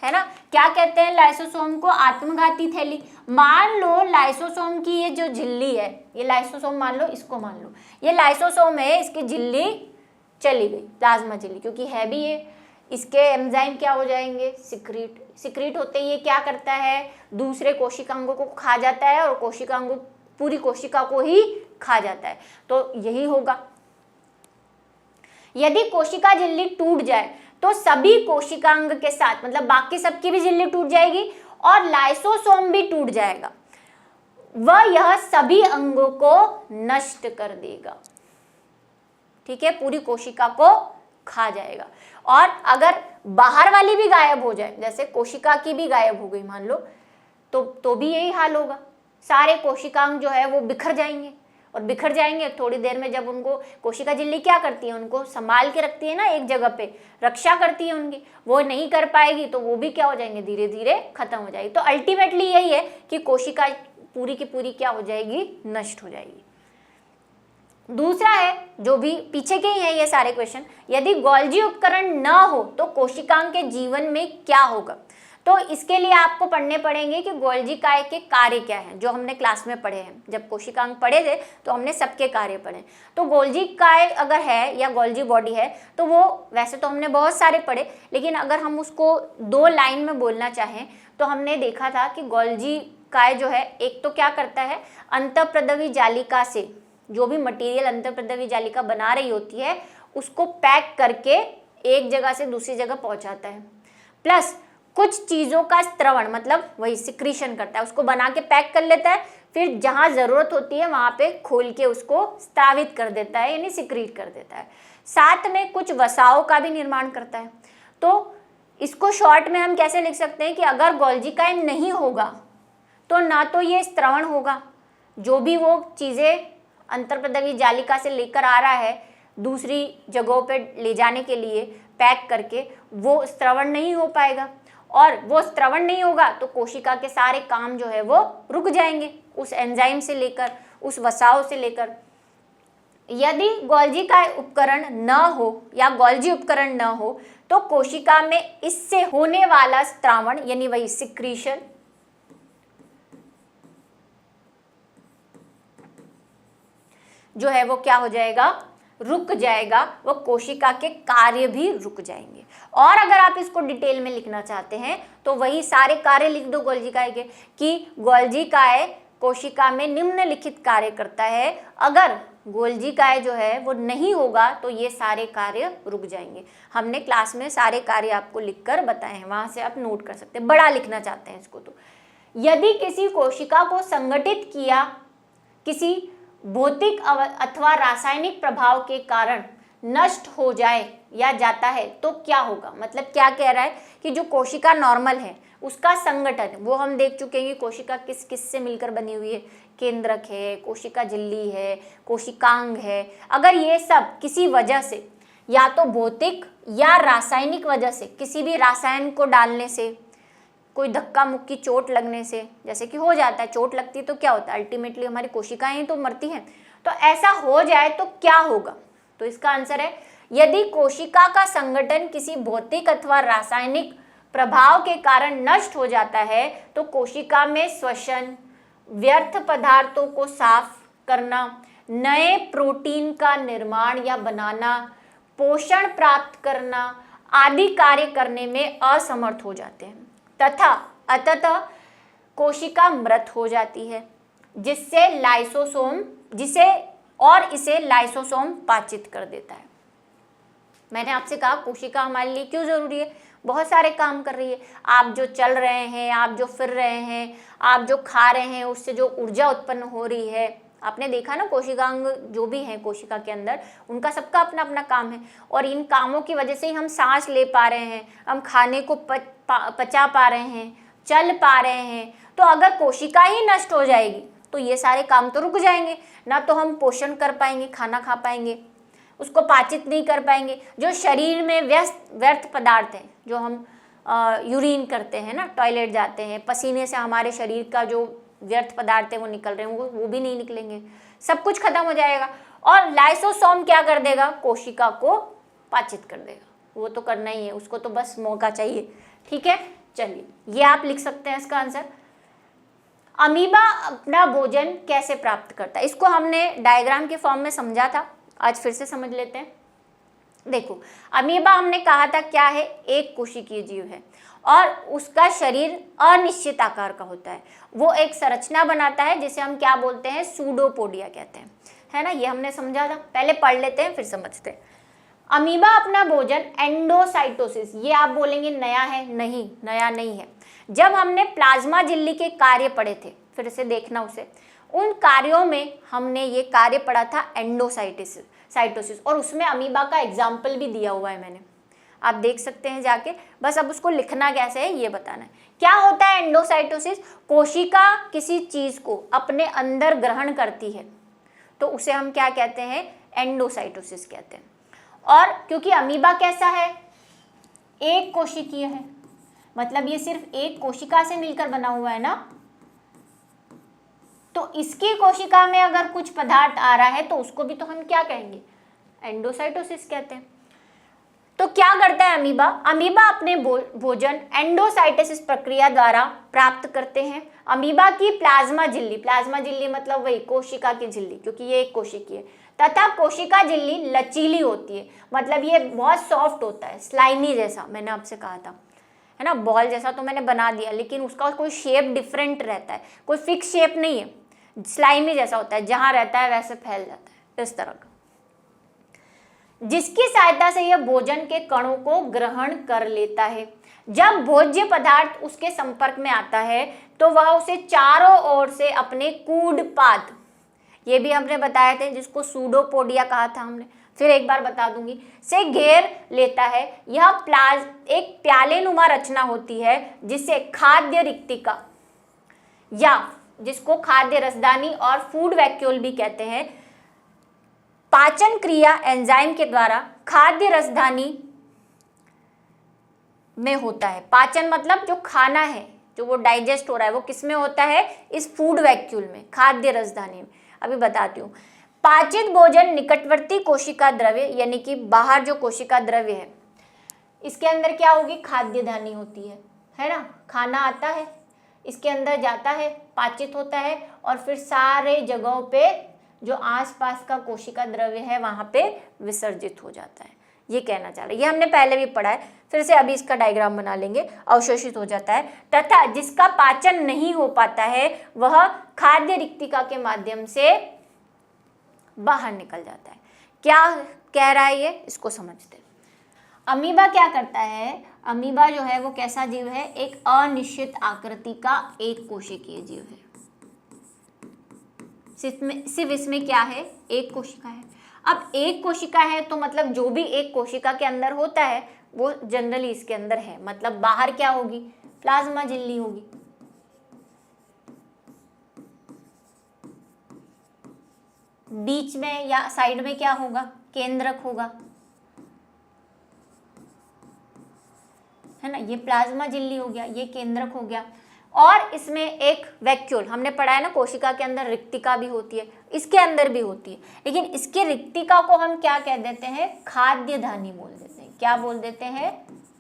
है ना। क्या कहते हैं लाइसोसोम को, आत्मघाती थैली। मान लो लाइसोसोम की ये जो झिल्ली है, ये लाइसोसोम मान लो, इसको मान लो ये लाइसोसोम है, इसकी झिल्ली चली गई, प्लाज्मा झिल्ली, क्योंकि है भी ये, इसके एंजाइम क्या हो जाएंगे, सिक्रीट होते ही ये क्या करता है, दूसरे कोशिकांगों को खा जाता है और कोशिकांगों, पूरी कोशिका को ही खा जाता है। तो यही होगा। यदि कोशिका झिल्ली टूट जाए तो सभी कोशिकांग के साथ, मतलब बाकी सबकी भी झिल्ली टूट जाएगी और लाइसोसोम भी टूट जाएगा, वह यह सभी अंगों को नष्ट कर देगा, ठीक है, पूरी कोशिका को खा जाएगा। और अगर बाहर वाली भी गायब हो जाए, जैसे कोशिका की भी गायब हो गई मान लो, तो भी यही हाल होगा, सारे कोशिकांग जो है वो बिखर जाएंगे, और बिखर जाएंगे। थोड़ी देर में जब उनको कोशिका झिल्ली क्या करती है, उनको संभाल के रखती है ना, एक जगह पे रक्षा करती है उनकी, वो नहीं कर पाएगी तो वो भी क्या हो जाएंगे, धीरे धीरे खत्म हो जाएगी। तो अल्टीमेटली यही है कि कोशिका पूरी की पूरी क्या हो जाएगी, नष्ट हो जाएगी। दूसरा है, जो भी पीछे के ही है ये सारे क्वेश्चन, यदि गोल्जी उपकरण न हो तो कोशिकाओं के जीवन में क्या होगा। तो इसके लिए आपको पढ़ने पड़ेंगे कि गोल्जी काय के कार्य क्या हैं, जो हमने क्लास में पढ़े हैं। जब कोशिकांग पढ़े थे तो हमने सबके कार्य पढ़े। तो गोल्जी काय अगर है या गोल्जी बॉडी है तो वो, वैसे तो हमने बहुत सारे पढ़े, लेकिन अगर हम उसको 2 लाइन में बोलना चाहें तो हमने देखा था कि गोल्जी काय जो है, एक तो क्या करता है, अंतःप्रदवी जालिका से जो भी मटेरियल अंतःप्रदवी जालिका बना रही होती है उसको पैक करके एक जगह से दूसरी जगह पहुंचाता है, प्लस कुछ चीज़ों का स्त्रवण, मतलब वही सिक्रीशन करता है, उसको बना के पैक कर लेता है, फिर जहाँ ज़रूरत होती है वहाँ पे खोल के उसको स्त्रावित कर देता है, यानी सिक्रीट कर देता है। साथ में कुछ वसाओं का भी निर्माण करता है। तो इसको शॉर्ट में हम कैसे लिख सकते हैं कि अगर गोल्जी काय नहीं होगा तो ना तो ये स्त्रवण होगा, जो भी वो चीज़ें अंतःप्रदवी जालिका से लेकर आ रहा है दूसरी जगहों पे ले जाने के लिए पैक करके, वो स्त्रवण नहीं हो पाएगा, और वो स्त्रवण नहीं होगा तो कोशिका के सारे काम जो है वो रुक जाएंगे, उस एंजाइम से लेकर, उस वसाओं से लेकर। यदि गोल्जी का उपकरण न हो या गोल्जी उपकरण न हो तो कोशिका में इससे होने वाला स्त्रावण, यानी वही सिक्रीशन, जो है वो क्या हो जाएगा, रुक जाएगा, वो कोशिका के कार्य भी रुक जाएंगे। और अगर आप इसको डिटेल में लिखना चाहते हैं तो वही सारे कार्य लिख दो गोल्जी काय के, कि गोल्जी काय कोशिका में निम्नलिखित कार्य करता है, अगर गोल्जी काय जो है वो नहीं होगा तो ये सारे कार्य रुक जाएंगे। हमने क्लास में सारे कार्य आपको लिखकर बताए हैं, वहां से आप नोट कर सकते हैं, बड़ा लिखना चाहते हैं इसको तो। यदि किसी कोशिका को संगठित किया किसी भौतिक अथवा रासायनिक प्रभाव के कारण नष्ट हो जाए या जाता है तो क्या होगा। मतलब क्या कह रहा है कि जो कोशिका नॉर्मल है उसका संगठन, वो हम देख चुके हैं कि कोशिका किस किस से मिलकर बनी हुई है, केंद्रक है, कोशिका झिल्ली है, कोशिकांग है। अगर ये सब किसी वजह से, या तो भौतिक या रासायनिक वजह से, किसी भी रासायन को डालने से, कोई धक्का मुक्की चोट लगने से, जैसे कि हो जाता है, चोट लगती है तो क्या होता है, अल्टीमेटली हमारी कोशिकाएं ही तो मरती हैं, तो ऐसा हो जाए तो क्या होगा। तो इसका आंसर है, यदि कोशिका का संगठन किसी भौतिक अथवा रासायनिक प्रभाव के कारण नष्ट हो जाता है तो कोशिका में श्वसन, व्यर्थ पदार्थों को साफ करना, नए प्रोटीन का निर्माण या बनाना, पोषण प्राप्त करना आदि कार्य करने में असमर्थ हो जाते हैं तथा अंततः कोशिका मृत हो जाती है, जिससे इसे लाइसोसोम पाचित कर देता है। मैंने आपसे कहा कोशिका हमारे लिए क्यों जरूरी है, बहुत सारे काम कर रही है। आप जो चल रहे हैं, आप जो फिर रहे हैं, आप जो खा रहे हैं, उससे जो ऊर्जा उत्पन्न हो रही है, आपने देखा ना कोशिकांग जो भी हैं कोशिका के अंदर, उनका सबका अपना अपना काम है, और इन कामों की वजह से ही हम सांस ले पा रहे हैं, हम खाने को पचा पा रहे हैं, चल पा रहे हैं। तो अगर कोशिका ही नष्ट हो जाएगी तो ये सारे काम तो रुक जाएंगे, ना तो हम पोषण कर पाएंगे, खाना खा पाएंगे, उसको पाचित नहीं कर पाएंगे। जो शरीर में व्यर्थ पदार्थ हैं, जो हम यूरिन करते हैं ना, टॉयलेट जाते हैं, पसीने से हमारे शरीर का जो व्यर्थ पदार्थ है वो निकल रहे हैं, वो भी नहीं निकलेंगे, सब कुछ खत्म हो जाएगा। और लाइसोसोम क्या कर देगा, कोशिका को पाचित कर देगा, वो तो करना ही है, उसको तो बस मौका चाहिए। ठीक है, चलिए ये आप लिख सकते हैं इसका आंसर। अमीबा अपना भोजन कैसे प्राप्त करता है, इसको हमने डायग्राम के फॉर्म में समझा था, आज फिर से समझ लेते हैं। देखो, अमीबा हमने कहा था क्या है, एक कोशिकीय जीव है और उसका शरीर अनिश्चित आकार का होता है। वो एक संरचना बनाता है जिसे हम क्या बोलते हैं, सूडोपोडिया कहते हैं, है ना, ये हमने समझा था। पहले पढ़ लेते हैं फिर समझते हैं। अमीबा अपना भोजन एंडोसाइटोसिस, ये आप बोलेंगे नया है, नहीं नया नहीं है। जब हमने प्लाज्मा झिल्ली के कार्य पढ़े थे, फिर से देखना उसे, उन कार्यों में हमने ये कार्य पढ़ा था एंडोसाइटोसिस, और उसमें अमीबा का एग्जाम्पल भी दिया हुआ है मैंने, आप देख सकते हैं जाके। बस अब उसको लिखना कैसे है ये बताना है। क्या होता है एंडोसाइटोसिस, कोशिका किसी चीज को अपने अंदर ग्रहण करती है तो उसे हम क्या कहते हैं, एंडोसाइटोसिस कहते हैं। और क्योंकि अमीबा कैसा है, एक कोशिकीय है, मतलब ये सिर्फ एक कोशिका से मिलकर बना हुआ है ना, तो इसकी कोशिका में अगर कुछ पदार्थ आ रहा है तो उसको भी तो हम क्या कहेंगे, एंडोसाइटोसिस कहते हैं। तो क्या करता है अमीबा, अमीबा अपने भोजन एंडोसाइटोसिस प्रक्रिया द्वारा प्राप्त करते हैं। अमीबा की प्लाज्मा झिल्ली मतलब वही कोशिका की झिल्ली, क्योंकि ये एक कोशिकीय है, तथा कोशिका झिल्ली लचीली होती है, मतलब ये बहुत सॉफ्ट होता है, स्लाइमी जैसा मैंने आपसे कहा था, है ना, बॉल जैसा तो मैंने बना दिया, लेकिन उसका कोई शेप डिफरेंट रहता है, कोई फिक्स शेप नहीं है, स्लाइमी जैसा होता है, जहां रहता है वैसे फैल जाता है, इस तरह का, जिसकी सहायता से यह भोजन के कणों को ग्रहण कर लेता है। जब भोज्य पदार्थ उसके संपर्क में आता है तो वह उसे चारों ओर से अपने कूडपाद, ये भी हमने बताए थे, जिसको सूडोपोडिया कहा था हमने, फिर एक बार बता दूंगी, से घेर लेता है। यह एक प्यालेनुमा रचना होती है जिसे खाद्य रिक्तिका या जिसको खाद्य रसदानी और फूड वैक्यूल भी कहते हैं, पाचन क्रिया एंजाइम के द्वारा खाद्य रसदानी में होता है। पाचन मतलब जो खाना है, जो वो डाइजेस्ट हो रहा है, वो किस में होता है, इस फूड वैक्यूल में, खाद्य रसदानी में। अभी बताती हूँ। पाचित भोजन निकटवर्ती कोशिका द्रव्य, यानी कि बाहर जो कोशिका द्रव्य है, इसके अंदर क्या होगी, खाद्य धानी होती है ना, खाना आता है, इसके अंदर जाता है, पाचित होता है, और फिर सारे जगहों पे जो आसपास का कोशिका द्रव्य है वहां पे विसर्जित हो जाता है। ये कहना चाह रहे, ये हमने पहले भी पढ़ा है, फिर से अभी इसका डायग्राम बना लेंगे। अवशोषित हो जाता है, तथा जिसका पाचन नहीं हो पाता है वह खाद्य रिक्तिका के माध्यम से बाहर निकल जाता है। क्या कह रहा है ये, इसको समझते हैं। अमीबा क्या करता है, अमीबा जो है वो कैसा जीव है, एक अनिश्चित आकृति का एक कोशिकीय जीव है। सिर्फ इसमें क्या है, एक कोशिका है। अब एक कोशिका है तो मतलब जो भी एक कोशिका के अंदर होता है वो जनरली इसके अंदर है, मतलब बाहर क्या होगी, प्लाज्मा झिल्ली होगी। बीच में या साइड में क्या होगा, केंद्रक होगा, है ना, ये प्लाज्मा झिल्ली हो गया, ये केंद्रक हो गया, और इसमें एक वैक्यूल, हमने पढ़ा है ना, कोशिका के अंदर रिक्तिका भी होती है, इसके अंदर भी होती है, लेकिन इसके रिक्तिका को हम क्या कह देते हैं, खाद्य धानी बोल देते हैं। क्या बोल देते हैं,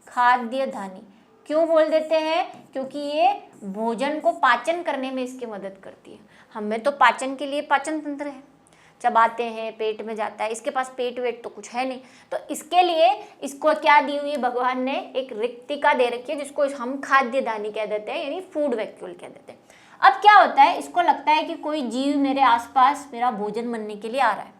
खाद्य धानी। क्यों बोल देते हैं, क्योंकि ये भोजन को पाचन करने में इसकी मदद करती है। हमें तो पाचन के लिए पाचन तंत्र है, चबाते हैं, पेट में जाता है, इसके पास पेट वेट तो कुछ है नहीं, तो इसके लिए इसको क्या दी हुई है, भगवान ने एक रिक्तिका दे रखी है, जिसको हम खाद्य धानी कह देते हैं, यानी फूड वैक्यूल कह देते हैं। अब क्या होता है, इसको लगता है कि कोई जीव मेरे आसपास मेरा भोजन बनने के लिए आ रहा है,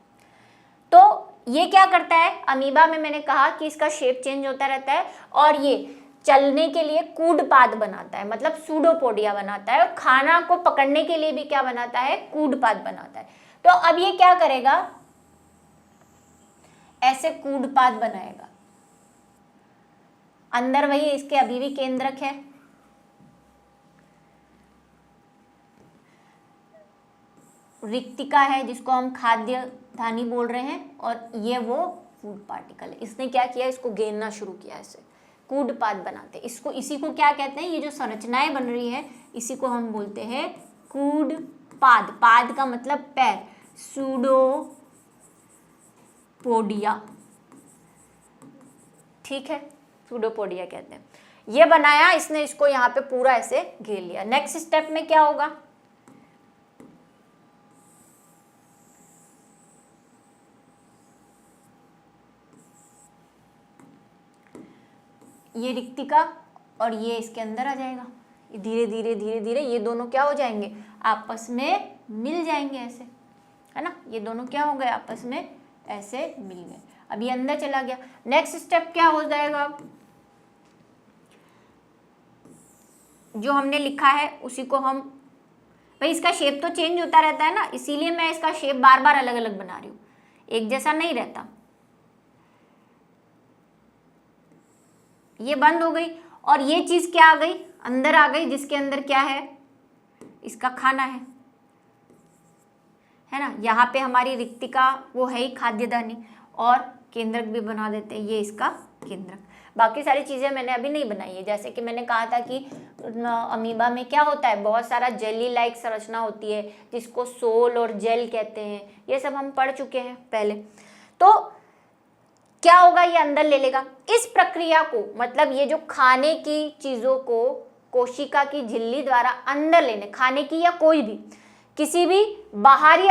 तो ये क्या करता है, अमीबा में मैंने कहा कि इसका शेप चेंज होता रहता है, और ये चलने के लिए कूडपाद बनाता है, मतलब सूडोपोडिया बनाता है, और खाना को पकड़ने के लिए भी क्या बनाता है, कूडपाद बनाता है। तो अब ये क्या करेगा, ऐसे कूडपाद बनाएगा, अंदर वही इसके अभी भी केंद्रक है, रिक्तिका है जिसको हम खाद्य धानी बोल रहे हैं, और ये वो फूड पार्टिकल है। इसने क्या किया, इसको घेरना शुरू किया, ऐसे कूडपाद बनाते, इसको, इसी को क्या कहते हैं, ये जो संरचनाएं बन रही है इसी को हम बोलते हैं कूडपाद। पाद का मतलब पैर, सूडोपोडिया, ठीक है, सूडोपोडिया कहते हैं। ये बनाया इसने, इसको यहाँ पे पूरा ऐसे घेर लिया। नेक्स्ट स्टेप में क्या होगा, ये रिक्तिका और ये इसके अंदर आ जाएगा, धीरे धीरे धीरे धीरे ये दोनों क्या हो जाएंगे, आपस में मिल जाएंगे, ऐसे, है ना, ये दोनों क्या हो गए, आपस में ऐसे मिल गए। अब ये अंदर चला गया। नेक्स्ट स्टेप क्या हो जाएगा, जो हमने लिखा है उसी को हम, भाई इसका शेप तो चेंज होता रहता है ना, इसीलिए मैं इसका शेप बार बार अलग अलग बना रही हूँ, एक जैसा नहीं रहता। ये बंद हो गई, और ये चीज क्या आ गई, अंदर आ गई, जिसके अंदर क्या है, इसका खाना है है ना। यहाँ पे हमारी रिक्तिका वो है ही खाद्यदानी, और केंद्रक भी बना देते हैं, ये इसका केंद्रक। बाकी सारी चीज़ें मैंने अभी नहीं बनाई है। जैसे कि मैंने कहा था कि अमीबा में क्या होता है, बहुत सारा जेली लाइक संरचना होती है जिसको सोल और जेल कहते हैं, ये सब हम पढ़ चुके हैं पहले। तो क्या होगा, ये अंदर ले लेगा इस प्रक्रिया को, मतलब ये जो खाने की चीज़ों को कोशिका की झिल्ली द्वारा अंदर लेने, खाने की या कोई भी किसी भी बाहरी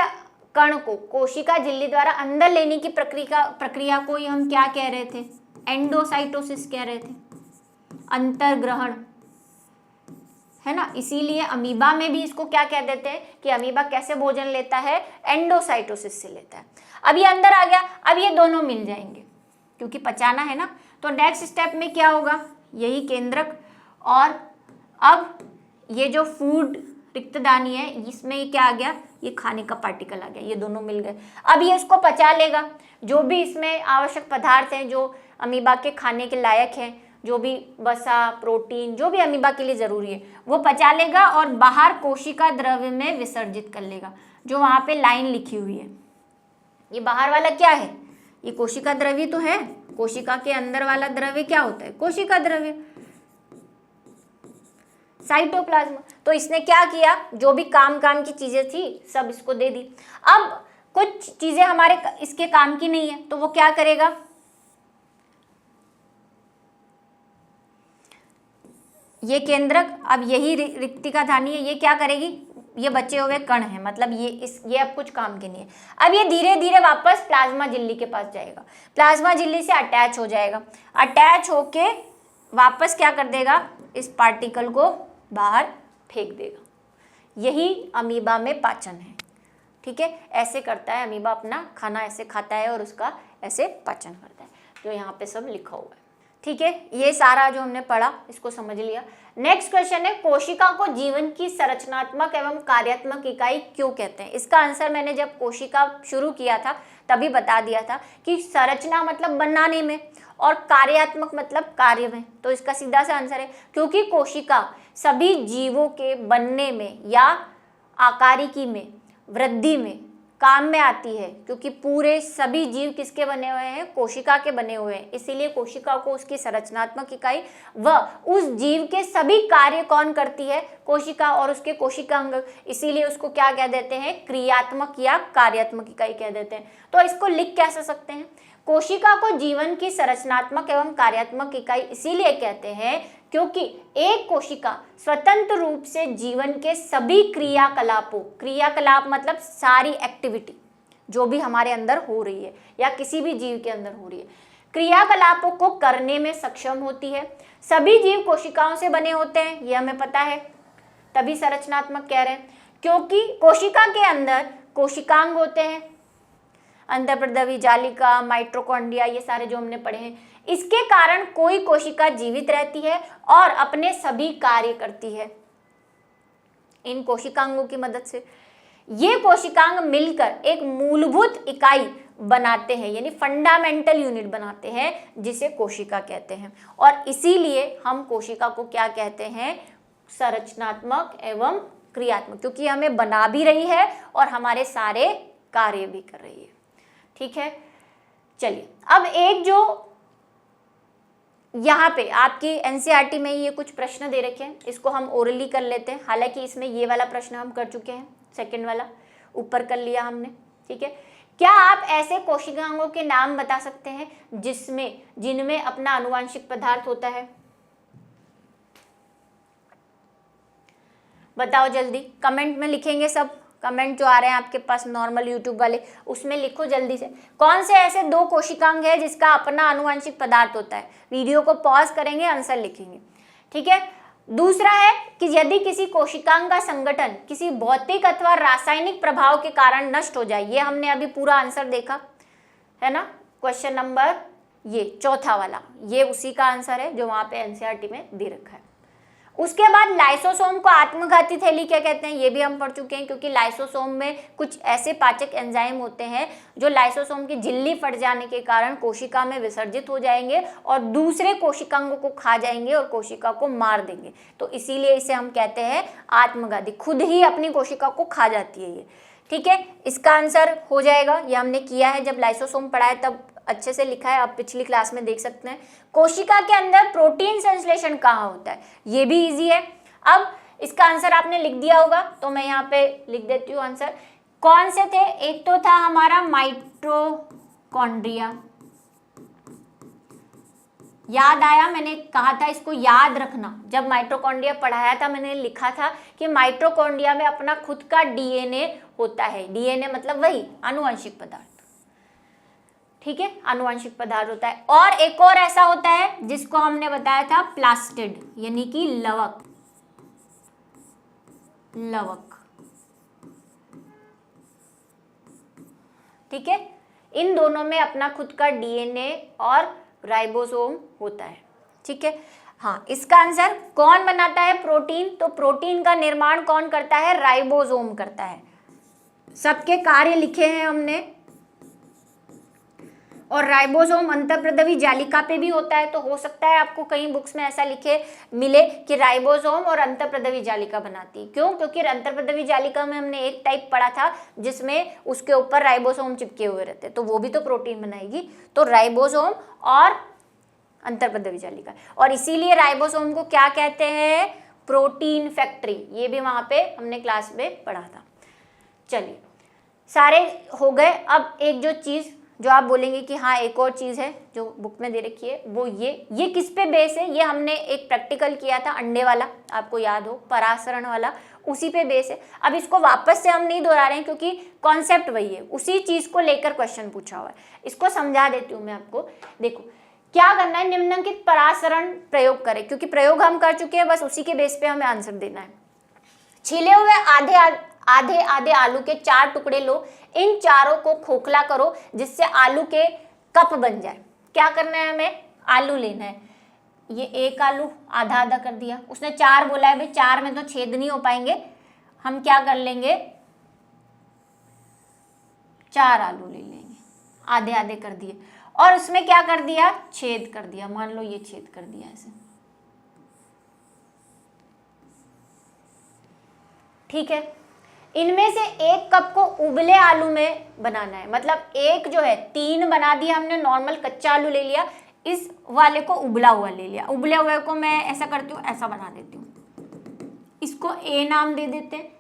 कण को कोशिका झिल्ली द्वारा अंदर लेने की प्रक्रिया को ही हम क्या कह रहे थे, एंडोसाइटोसिस कह रहे थे, अंतर्ग्रहण, है ना। इसीलिए अमीबा में भी इसको क्या कह देते हैं कि अमीबा कैसे भोजन लेता है, एंडोसाइटोसिस से लेता है। अब ये अंदर आ गया, अब ये दोनों मिल जाएंगे क्योंकि पचाना है ना। तो नेक्स्ट स्टेप में क्या होगा, यही केंद्रक, और अब ये जो फूड रिक्तदानी है इसमें ये क्या आ गया, ये खाने का पार्टिकल आ गया, ये दोनों मिल गए। अब ये इसको पचा लेगा, जो भी इसमें आवश्यक पदार्थ हैं जो अमीबा के खाने के लायक हैं, जो भी वसा, प्रोटीन, जो भी अमीबा के लिए ज़रूरी है वो पचा लेगा और बाहर कोशिका द्रव्य में विसर्जित कर लेगा। जो वहाँ पे लाइन लिखी हुई है, ये बाहर वाला क्या है, ये कोशिका द्रव्य तो है। कोशिका के अंदर वाला द्रव्य क्या होता है, कोशिका द्रव्य, साइटोप्लाज्म। तो इसने क्या किया, जो भी काम की चीजें थी सब इसको दे दी। अब कुछ चीजें हमारे इसके काम की नहीं है, तो वो क्या करेगा, ये केंद्रक, अब यही रिक्तिका धानी है, ये क्या करेगी, ये बचे हुए कण है, मतलब ये अब कुछ काम के नहीं है। अब ये धीरे धीरे वापस प्लाज्मा झिल्ली के पास जाएगा, प्लाज्मा झिल्ली से अटैच हो जाएगा, अटैच होके वापस क्या कर देगा, इस पार्टिकल को बाहर फेंक देगा। यही अमीबा में पाचन है, ठीक है। ऐसे करता है अमीबा, अपना खाना ऐसे खाता है और उसका ऐसे पाचन करता है, जो यहाँ पे सब लिखा हुआ है, ठीक है। ये सारा जो हमने पढ़ा इसको समझ लिया। नेक्स्ट क्वेश्चन है, कोशिका को जीवन की संरचनात्मक एवं कार्यात्मक इकाई क्यों कहते हैं। इसका आंसर मैंने जब कोशिका शुरू किया था तभी बता दिया था कि संरचना मतलब बनाने में और कार्यात्मक मतलब कार्य में। तो इसका सीधा सा आंसर है क्योंकि कोशिका सभी जीवों के बनने में या आकारिकी में, वृद्धि में काम में आती है, क्योंकि पूरे सभी जीव किसके बने हुए हैं, कोशिका के बने हुए हैं। इसीलिए कोशिका को उसकी संरचनात्मक इकाई व उस जीव के सभी कार्य कौन करती है, कोशिका और उसके कोशिकांग। इसीलिए उसको क्या कह देते हैं, क्रियात्मक या कार्यात्मक इकाई कह देते हैं। तो इसको लिख कैसे सकते हैं, कोशिका को जीवन की संरचनात्मक एवं कार्यात्मक इकाई इसीलिए कहते हैं क्योंकि एक कोशिका स्वतंत्र रूप से जीवन के सभी क्रियाकलापों, क्रियाकलाप मतलब सारी एक्टिविटी जो भी हमारे अंदर हो रही है या किसी भी जीव के अंदर हो रही है, क्रियाकलापों को करने में सक्षम होती है। सभी जीव कोशिकाओं से बने होते हैं, ये हमें पता है, तभी संरचनात्मक कह रहे हैं। क्योंकि कोशिका के अंदर कोशिकांग होते हैं, अंतःप्रद्रवी जालिका, माइटोकॉन्ड्रिया, ये सारे जो हमने पढ़े हैं। इसके कारण कोई कोशिका जीवित रहती है और अपने सभी कार्य करती है इन कोशिकांगों की मदद से। ये कोशिकांग मिलकर एक मूलभूत इकाई बनाते हैं, यानी फंडामेंटल यूनिट बनाते हैं, जिसे कोशिका कहते हैं। और इसीलिए हम कोशिका को क्या कहते हैं, संरचनात्मक एवं क्रियात्मक, क्योंकि हमें बना भी रही है और हमारे सारे कार्य भी कर रही है, ठीक है। चलिए अब एक जो यहाँ पे आपकी एनसीईआरटी में ये कुछ प्रश्न दे रखे हैं, इसको हम ओरली कर लेते हैं। हालांकि इसमें ये वाला प्रश्न हम कर चुके हैं, सेकंड वाला ऊपर कर लिया हमने, ठीक है। क्या आप ऐसे कोशिकांगों के नाम बता सकते हैं जिनमें अपना आनुवांशिक पदार्थ होता है, बताओ जल्दी, कमेंट में लिखेंगे सब। कमेंट जो आ रहे हैं आपके पास नॉर्मल यूट्यूब वाले, उसमें लिखो जल्दी से, कौन से ऐसे दो कोशिकांग है जिसका अपना आनुवंशिक पदार्थ होता है। वीडियो को पॉज करेंगे, आंसर लिखेंगे, ठीक है। दूसरा है कि यदि किसी कोशिकांग का संगठन किसी भौतिक अथवा रासायनिक प्रभाव के कारण नष्ट हो जाए, ये हमने अभी पूरा आंसर देखा है ना, क्वेश्चन नंबर ये चौथा वाला, ये उसी का आंसर है जो वहां पे एनसीईआरटी में दे रखा है। उसके बाद लाइसोसोम को आत्मघाती थैली क्या कहते हैं, ये भी हम पढ़ चुके हैं, क्योंकि लाइसोसोम में कुछ ऐसे पाचक एंजाइम होते हैं जो लाइसोसोम की झिल्ली फट जाने के कारण कोशिका में विसर्जित हो जाएंगे और दूसरे कोशिकांगों को खा जाएंगे और कोशिका को मार देंगे। तो इसीलिए इसे हम कहते हैं आत्मघाती, खुद ही अपनी कोशिका को खा जाती है ये, ठीक है, इसका आंसर हो जाएगा, ये हमने किया है जब लाइसोसोम पढ़ा है तब अच्छे से लिखा है, आप पिछली क्लास में देख सकते हैं। कोशिका के अंदर प्रोटीन संश्लेषण कहाँ होता है, ये भी इजी है। अब इसका आंसर आपने लिख दिया होगा तो मैं यहाँ पे लिख देती हूँ आंसर। कौन से थे, एक तो था हमारा माइटोकॉन्ड्रिया, याद आया, मैंने कहा था इसको याद रखना, जब माइटोकॉन्ड्रिया पढ़ाया था मैंने लिखा था कि माइटोकॉन्ड्रिया में अपना खुद का डीएनए होता है। डीएनए मतलब वही आनुवंशिक पदार्थ, ठीक है, आनुवंशिक पदार्थ होता है। और एक और ऐसा होता है जिसको हमने बताया था प्लास्टिड, यानी कि लवक, ठीक है, इन दोनों में अपना खुद का डीएनए और राइबोसोम होता है, ठीक है। हाँ, इसका आंसर कौन बनाता है प्रोटीन, तो प्रोटीन का निर्माण कौन करता है, राइबोसोम करता है। सबके कार्य लिखे हैं हमने, और राइबोसोम अंतःप्रद्रवी जालिका पे भी होता है, तो हो सकता है आपको कहीं बुक्स में ऐसा लिखे मिले कि राइबोसोम और अंतःप्रद्रवी जालिका बनाती है। क्यों, क्योंकि अंतःप्रद्रवी जालिका में हमने एक टाइप पढ़ा था जिसमें उसके ऊपर राइबोसोम चिपके हुए रहते, तो वो भी तो प्रोटीन बनाएगी। तो राइबोसोम और अंतःप्रद्रवी जालिका, और इसीलिए राइबोसोम को क्या कहते हैं, प्रोटीन फैक्ट्री, ये भी वहां पे हमने क्लास में पढ़ा था। चलिए, सारे हो गए। अब एक जो चीज जो आप बोलेंगे कि हाँ एक और चीज़ है जो बुक में दे रखी है, वो ये किस पे बेस है, ये हमने एक प्रैक्टिकल किया था अंडे वाला, आपको याद हो, परासरण वाला, उसी पे बेस है। अब इसको वापस से हम नहीं दोहरा रहे हैं क्योंकि कॉन्सेप्ट वही है, उसी चीज़ को लेकर क्वेश्चन पूछा हुआ है। इसको समझा देती हूँ मैं आपको। देखो क्या करना है, निम्नलिखित परासरण प्रयोग करें, क्योंकि प्रयोग हम कर चुके हैं, बस उसी के बेस पे हमें आंसर देना है। छीले हुए आधे आधे आलू के 4 टुकड़े लो, इन चारों को खोखला करो जिससे आलू के कप बन जाए। क्या करना है, हमें आलू लेना है, ये एक आलू आधा आधा कर दिया, उसने 4 बोला है भाई, 4 में तो छेद नहीं हो पाएंगे, हम क्या कर लेंगे 4 आलू ले लेंगे, आधे आधे कर दिए, और उसमें क्या कर दिया, छेद कर दिया। मान लो ये छेद कर दिया ऐसे, ठीक है। इनमें से एक कप को उबले आलू में बनाना है, मतलब एक जो है 3 बना दिया हमने, नॉर्मल कच्चा आलू ले लिया, इस वाले को उबला हुआ ले लिया। उबले हुए को मैं ऐसा करती हूँ, ऐसा बना देती हूँ, इसको ए नाम दे देते हैं,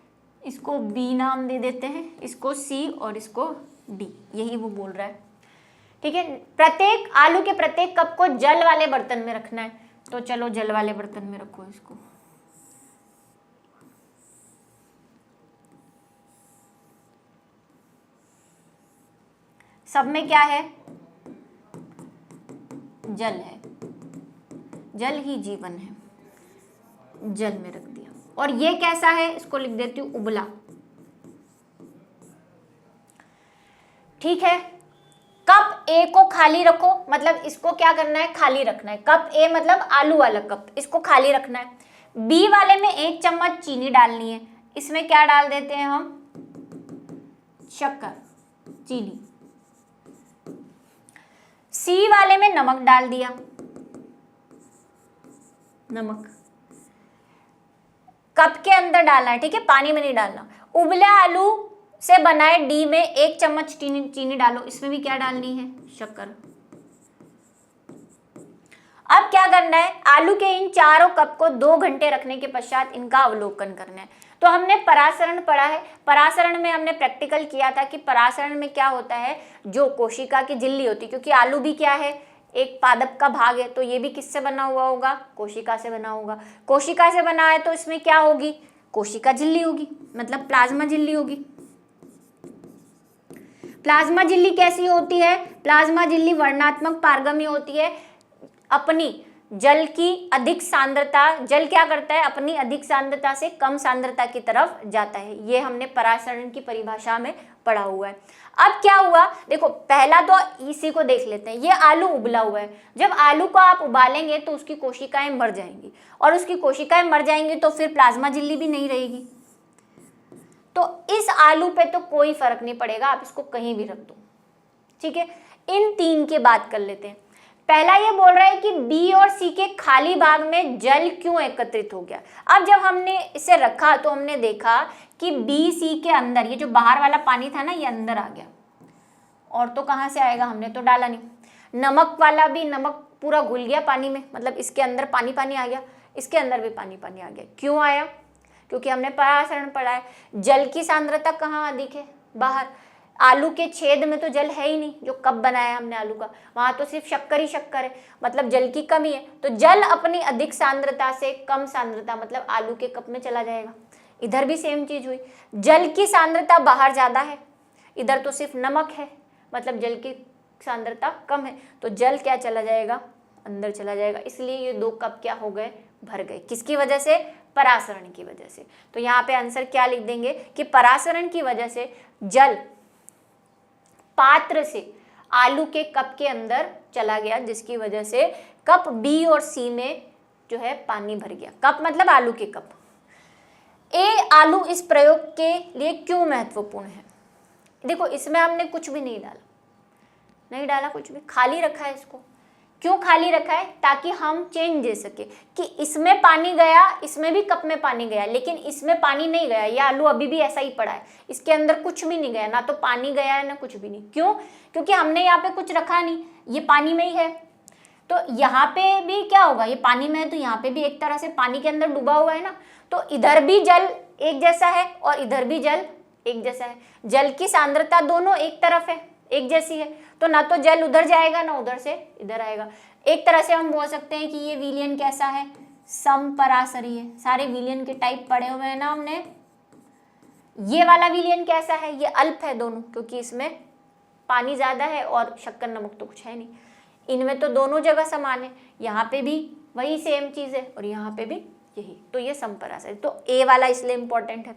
इसको बी नाम दे देते हैं, इसको सी और इसको डी, यही वो बोल रहा है, ठीक है। प्रत्येक आलू के प्रत्येक कप को जल वाले बर्तन में रखना है, तो चलो जल वाले बर्तन में रखो इसको। सब में क्या है, जल है, जल ही जीवन है, जल में रख दिया। और ये कैसा है, इसको लिख देती हूँ उबला, ठीक है। कप ए को खाली रखो, मतलब इसको क्या करना है, खाली रखना है। कप ए मतलब आलू वाला कप, इसको खाली रखना है। बी वाले में 1 चम्मच चीनी डालनी है, इसमें क्या डाल देते हैं हम, शक्कर, चीनी। सी वाले में नमक डाल दिया, नमक कप के अंदर डालना है, ठीक है, पानी में नहीं डालना। उबले आलू से बनाए डी में 1 चम्मच चीनी डालो, इसमें भी क्या डालनी है, शक्कर। अब क्या करना है, आलू के इन चारों कप को 2 घंटे रखने के पश्चात इनका अवलोकन करना है। तो हमने परासरण पढ़ा है, परासरण में हमने प्रैक्टिकल किया था कि परासरण में क्या होता है, जो कोशिका की झिल्ली होती है, क्योंकि आलू भी क्या है, एक पादप का भाग है, तो ये भी किससे बना हुआ होगा, कोशिका से बना होगा। कोशिका से बना है तो इसमें क्या होगी, कोशिका झिल्ली होगी, मतलब प्लाज्मा झिल्ली होगी। प्लाज्मा झिल्ली कैसी होती है, प्लाज्मा झिल्ली वर्णात्मक पारगम्य होती है, अपनी जल की अधिक सांद्रता, जल क्या करता है, अपनी अधिक सांद्रता से कम सांद्रता की तरफ जाता है। ये हमने परासरण की परिभाषा में पढ़ा हुआ है। अब क्या हुआ, देखो पहला तो इसी को देख लेते हैं, ये आलू उबला हुआ है। जब आलू को आप उबालेंगे तो उसकी कोशिकाएं मर जाएंगी, और उसकी कोशिकाएं मर जाएंगी तो फिर प्लाज्मा झिल्ली भी नहीं रहेगी। तो इस आलू पे तो कोई फर्क नहीं पड़ेगा, आप इसको कहीं भी रख दो, ठीक है। इन 3 की बात कर लेते हैं। पहला ये बोल रहा है कि बी और सी के खाली भाग में जल क्यों एकत्रित हो गया। अब जब हमने इसे रखा तो हमने देखा कि बी सी के अंदर ये जो बाहर वाला पानी था ना, ये अंदर आ गया, और तो कहाँ से आएगा, हमने तो डाला नहीं। नमक वाला भी, नमक पूरा घुल गया पानी में, मतलब इसके अंदर पानी पानी आ गया, इसके अंदर भी पानी पानी आ गया। क्यों आया? क्योंकि हमने परासरण पढ़ा है। जल की सांद्रता कहाँ अधिक है? बाहर। आलू के छेद में तो जल है ही नहीं, जो कप बनाया हमने आलू का, वहां तो सिर्फ शक्कर ही शक्कर है, मतलब जल की कमी है। तो जल अपनी अधिक सांद्रता से कम सांद्रता मतलब आलू के कप में चला जाएगा। इधर भी सेम चीज हुई, जल की सांद्रता बाहर ज्यादा है, इधर तो सिर्फ नमक है, मतलब जल की सांद्रता कम है, तो जल क्या चला जाएगा, अंदर चला जाएगा। इसलिए ये 2 कप क्या हो गए, भर गए। किसकी वजह से? परासरण की वजह से। तो यहाँ पे आंसर क्या लिख देंगे कि परासरण की वजह से जल पात्र से आलू के कप के अंदर चला गया, जिसकी वजह से कप बी और सी में जो है पानी भर गया। कप मतलब आलू के कप। ए आलू इस प्रयोग के लिए क्यों महत्वपूर्ण है? देखो इसमें हमने कुछ भी नहीं डाला कुछ भी, खाली रखा है इसको। क्यों खाली रखा है? ताकि हम चेंज दे सके कि इसमें पानी गया, इसमें भी कप में पानी गया, लेकिन इसमें पानी नहीं गया, ये आलू अभी भी ऐसा ही पड़ा है, इसके अंदर कुछ भी नहीं गया, ना तो पानी गया है ना कुछ भी नहीं। क्यों? क्योंकि हमने यहाँ पे कुछ रखा नहीं, ये पानी में ही है। तो यहाँ पे भी क्या होगा, ये पानी में है तो यहाँ पे भी एक तरह से पानी के अंदर डूबा हुआ है ना, तो इधर भी जल एक जैसा है और इधर भी जल एक जैसा है। जल की सांद्रता दोनों एक तरफ है, एक जैसी है, तो ना तो जल उधर जाएगा ना उधर से इधर आएगा। एक तरह से हम बोल सकते हैं कि ये विलयन कैसा है, समपरासरी है। सारे विलयन के टाइप पढ़े हुए हैं ना हमने। ये वाला विलयन कैसा है, ये अल्प है दोनों, क्योंकि इसमें पानी ज्यादा है और शक्कर नमक तो कुछ है नहीं। इनमें तो दोनों जगह समान है, यहाँ पे भी वही सेम चीज है और यहाँ पे भी यही, तो ये समपरासरी। तो ए वाला इसलिए इंपॉर्टेंट है।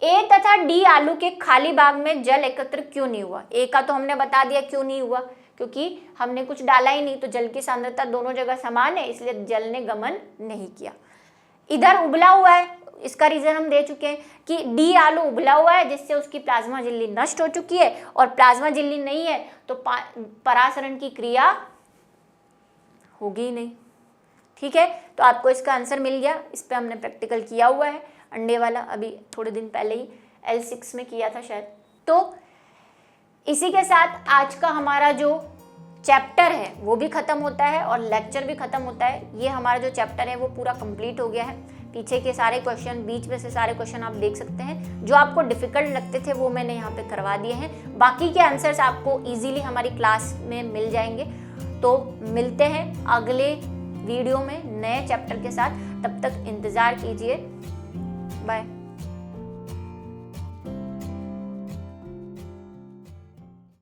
ए तथा डी आलू के खाली भाग में जल एकत्र क्यों नहीं हुआ? ए का तो हमने बता दिया क्यों नहीं हुआ, क्योंकि हमने कुछ डाला ही नहीं, तो जल की सांद्रता दोनों जगह समान है, इसलिए जल ने गमन नहीं किया। इधर उबला हुआ है, इसका रीजन हम दे चुके हैं कि डी आलू उबला हुआ है, जिससे उसकी प्लाज्मा झिल्ली नष्ट हो चुकी है, और प्लाज्मा झिल्ली नहीं है तो परासरण की क्रिया होगी ही नहीं। ठीक है, तो आपको इसका आंसर मिल गया। इस पे हमने प्रैक्टिकल किया हुआ है, अंडे वाला, अभी थोड़े दिन पहले ही L6 में किया था शायद। तो इसी के साथ आज का हमारा जो चैप्टर है वो भी खत्म होता है और लेक्चर भी खत्म होता है। ये हमारा जो चैप्टर है वो पूरा कंप्लीट हो गया है। पीछे के सारे क्वेश्चन, बीच में से सारे क्वेश्चन आप देख सकते हैं। जो आपको डिफिकल्ट लगते थे वो मैंने यहाँ पे करवा दिए हैं। बाकी के आंसर्स आपको इजीली हमारी क्लास में मिल जाएंगे। तो मिलते हैं अगले वीडियो में नए चैप्टर के साथ, तब तक इंतज़ार कीजिए। बाय।